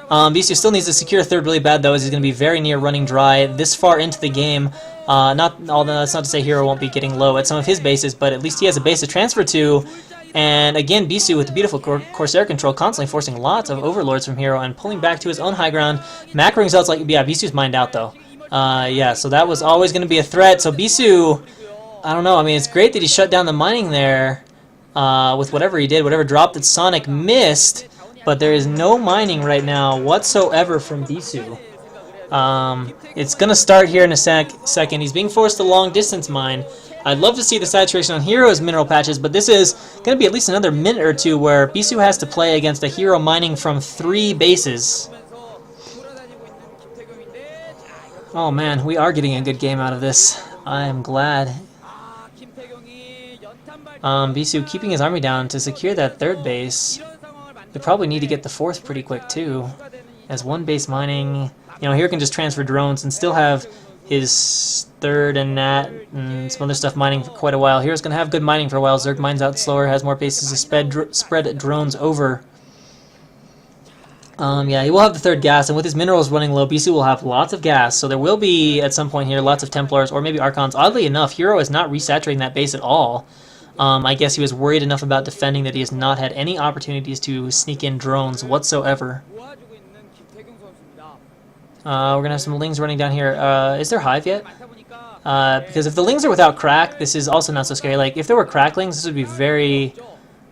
BSU still needs to secure third really bad, though, as he's going to be very near running dry this far into the game. That's not to say Hero won't be getting low at some of his bases, but at least he has a base to transfer to. And again, BSU with the beautiful Corsair control, constantly forcing lots of overlords from Hero and pulling back to his own high ground. Macroing out like, yeah, BSU's mined out, though. Yeah, so that was always going to be a threat. So BSU, I don't know, I mean, it's great that he shut down the mining there with whatever he did, whatever drop that Sonic missed. But there is no mining right now whatsoever from BSU. It's going to start here in a second. He's being forced to long distance mine. I'd love to see the saturation on Hero's mineral patches, but this is going to be at least another minute or two where BSU has to play against a Hero mining from 3 bases. Oh man, we are getting a good game out of this. I am glad. BSU keeping his army down to secure that 3rd base. They probably need to get the 4th pretty quick too, as 1 base mining. You know, Hero can just transfer drones and still have his 3rd and Nat and some other stuff mining for quite a while. Hero's going to have good mining for a while. Zerg mines out slower, has more bases to spread drones over. Yeah, he will have the 3rd gas, and with his minerals running low, BSU will have lots of gas. So there will be, at some point here, lots of Templars or maybe Archons. Oddly enough, Hero is not resaturating that base at all. I guess he was worried enough about defending that he has not had any opportunities to sneak in drones whatsoever. We're going to have some Lings running down here. Is there Hive yet? Because if the Lings are without crack, this is also not so scary. Like, if there were cracklings, this would be very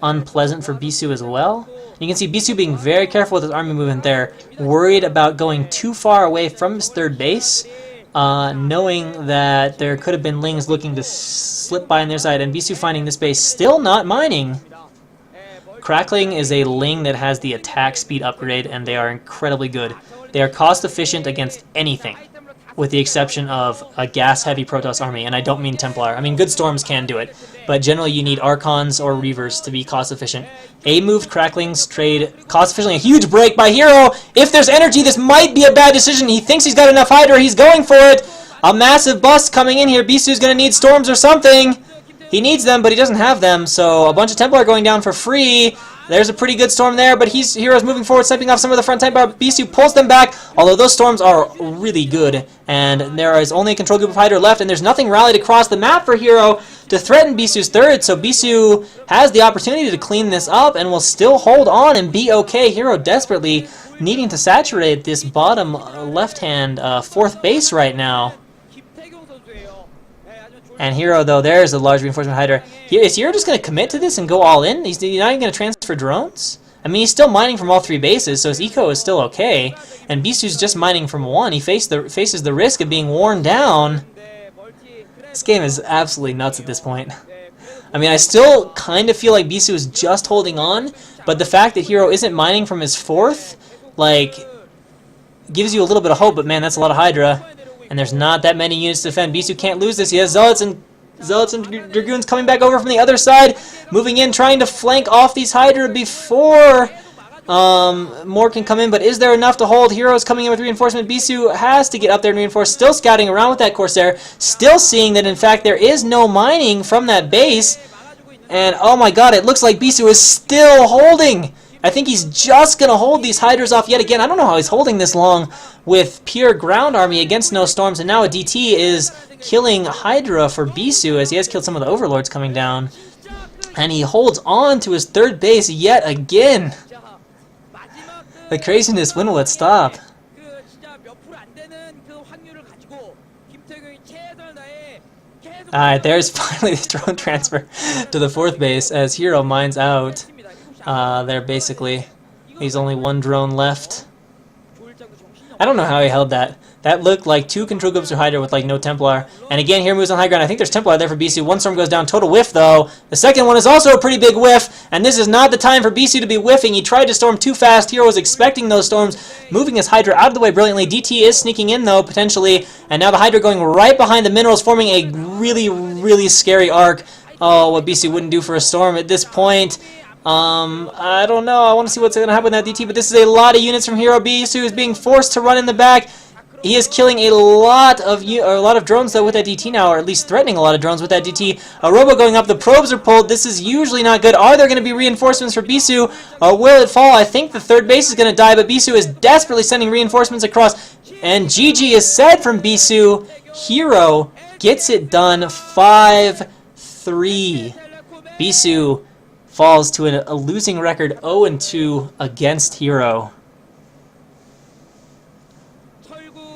unpleasant for BSU as well. You can see BSU being very careful with his army movement there, worried about going too far away from his 3rd base, knowing that there could have been Lings looking to slip by on their side, and BSU finding this base still not mining. Crackling is a Ling that has the attack speed upgrade, and they are incredibly good. They are cost efficient against anything, with the exception of a gas-heavy Protoss army, and I don't mean Templar. I mean, good Storms can do it, but generally you need Archons or Reavers to be cost-efficient. A-moved Cracklings trade cost-efficiently. A huge break by Hero! If there's energy, this might be a bad decision. He thinks he's got enough Hydra, he's going for it! A massive bust coming in here. BSU's going to need Storms or something! He needs them, but he doesn't have them, so a bunch of Templar are going down for free. There's a pretty good storm there, but Hero's moving forward, sniping off some of the front Templar. BSU pulls them back, although those storms are really good, and there is only a control group of Hydra left, and there's nothing rallied across the map for Hero to threaten BSU's 3rd, so BSU has the opportunity to clean this up and will still hold on and be okay. Hero desperately needing to saturate this bottom left-hand 4th base right now. And Hero, though, there's a large reinforcement Hydra. Is Hero just going to commit to this and go all in? He's not even going to transfer drones? I mean, he's still mining from all 3 bases, so his eco is still okay. And BSU's just mining from 1. He faces the risk of being worn down. This game is absolutely nuts at this point. I mean, I still kind of feel like BSU is just holding on, but the fact that Hero isn't mining from his 4th, like, gives you a little bit of hope, but man, that's a lot of Hydra. And there's not that many units to defend. BSU can't lose this. He has Zealots and Dragoons coming back over from the other side, moving in, trying to flank off these Hydra before more can come in. But is there enough to hold? Heroes coming in with reinforcement. BSU has to get up there and reinforce. Still scouting around with that Corsair. Still seeing that, in fact, there is no mining from that base. And, oh my god, it looks like BSU is still holding. I think he's just going to hold these Hydras off yet again. I don't know how he's holding this long with pure ground army against no storms. And now a DT is killing Hydra for BSU as he has killed some of the Overlords coming down. And he holds on to his 3rd base yet again. The craziness, when will it stop? Alright, there's finally the drone transfer to the 4th base as Hero mines out. There basically. He's only 1 drone left. I don't know how he held that. That looked like 2 control groups of Hydra with like no Templar. And again, here moves on high ground. I think there's Templar there for BSU. 1 storm goes down. Total whiff though. The second one is also a pretty big whiff. And this is not the time for BSU to be whiffing. He tried to storm too fast. Hero was expecting those storms. Moving his Hydra out of the way brilliantly. DT is sneaking in though, potentially. And now the Hydra going right behind the minerals, forming a really, really scary arc. Oh, what BSU wouldn't do for a storm at this point. I don't know. I want to see what's going to happen with that DT, but this is a lot of units from Hero. BSU is being forced to run in the back. He is killing a lot of drones though with that DT now, or at least threatening a lot of drones with that DT. A robo going up. The probes are pulled. This is usually not good. Are there going to be reinforcements for Bisu? Will it fall? I think the third base is going to die, but Bisu is desperately sending reinforcements across. And GG is said from Bisu. Hero gets it done 5-3. Bisu falls to a losing record 0-2 against Hero.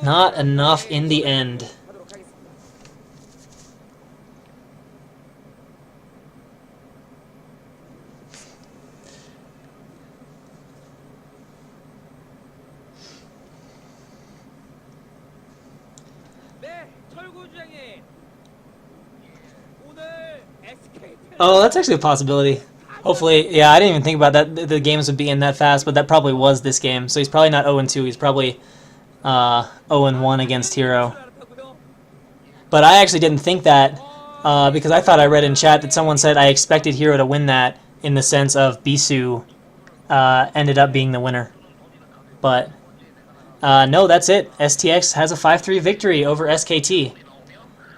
Not enough in the end. Oh, that's actually a possibility. Hopefully, yeah, I didn't even think about that. The games would be in that fast, but that probably was this game. So he's probably not 0-2. He's probably 0-1 against Hero. But I actually didn't think that because I thought I read in chat that someone said I expected Hero to win that in the sense of Bisu ended up being the winner. But no, that's it. STX has a 5-3 victory over SKT.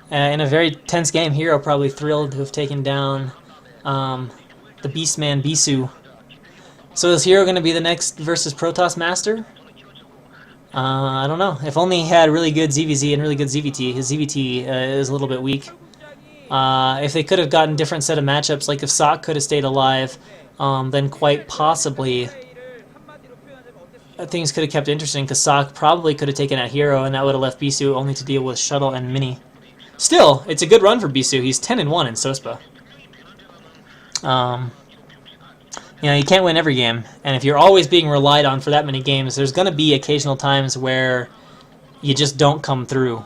In a very tense game. Hero probably thrilled to have taken down the Beastman Bisu. So is Hero going to be the next versus Protoss Master? I don't know. If only he had really good ZVZ and really good ZVT. His ZVT is a little bit weak. If they could have gotten different set of matchups, like if Sok could have stayed alive, then quite possibly things could have kept interesting, because Sok probably could have taken out Hero, and that would have left Bisu only to deal with Shuttle and Mini. Still, it's a good run for Bisu. He's 10-1 in SOSPA. You know, you can't win every game, and if you're always being relied on for that many games, there's going to be occasional times where you just don't come through.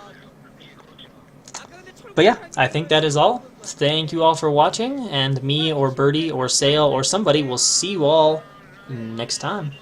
But yeah, I think that is all. Thank you all for watching, and me or Birdie or Sail or somebody will see you all next time.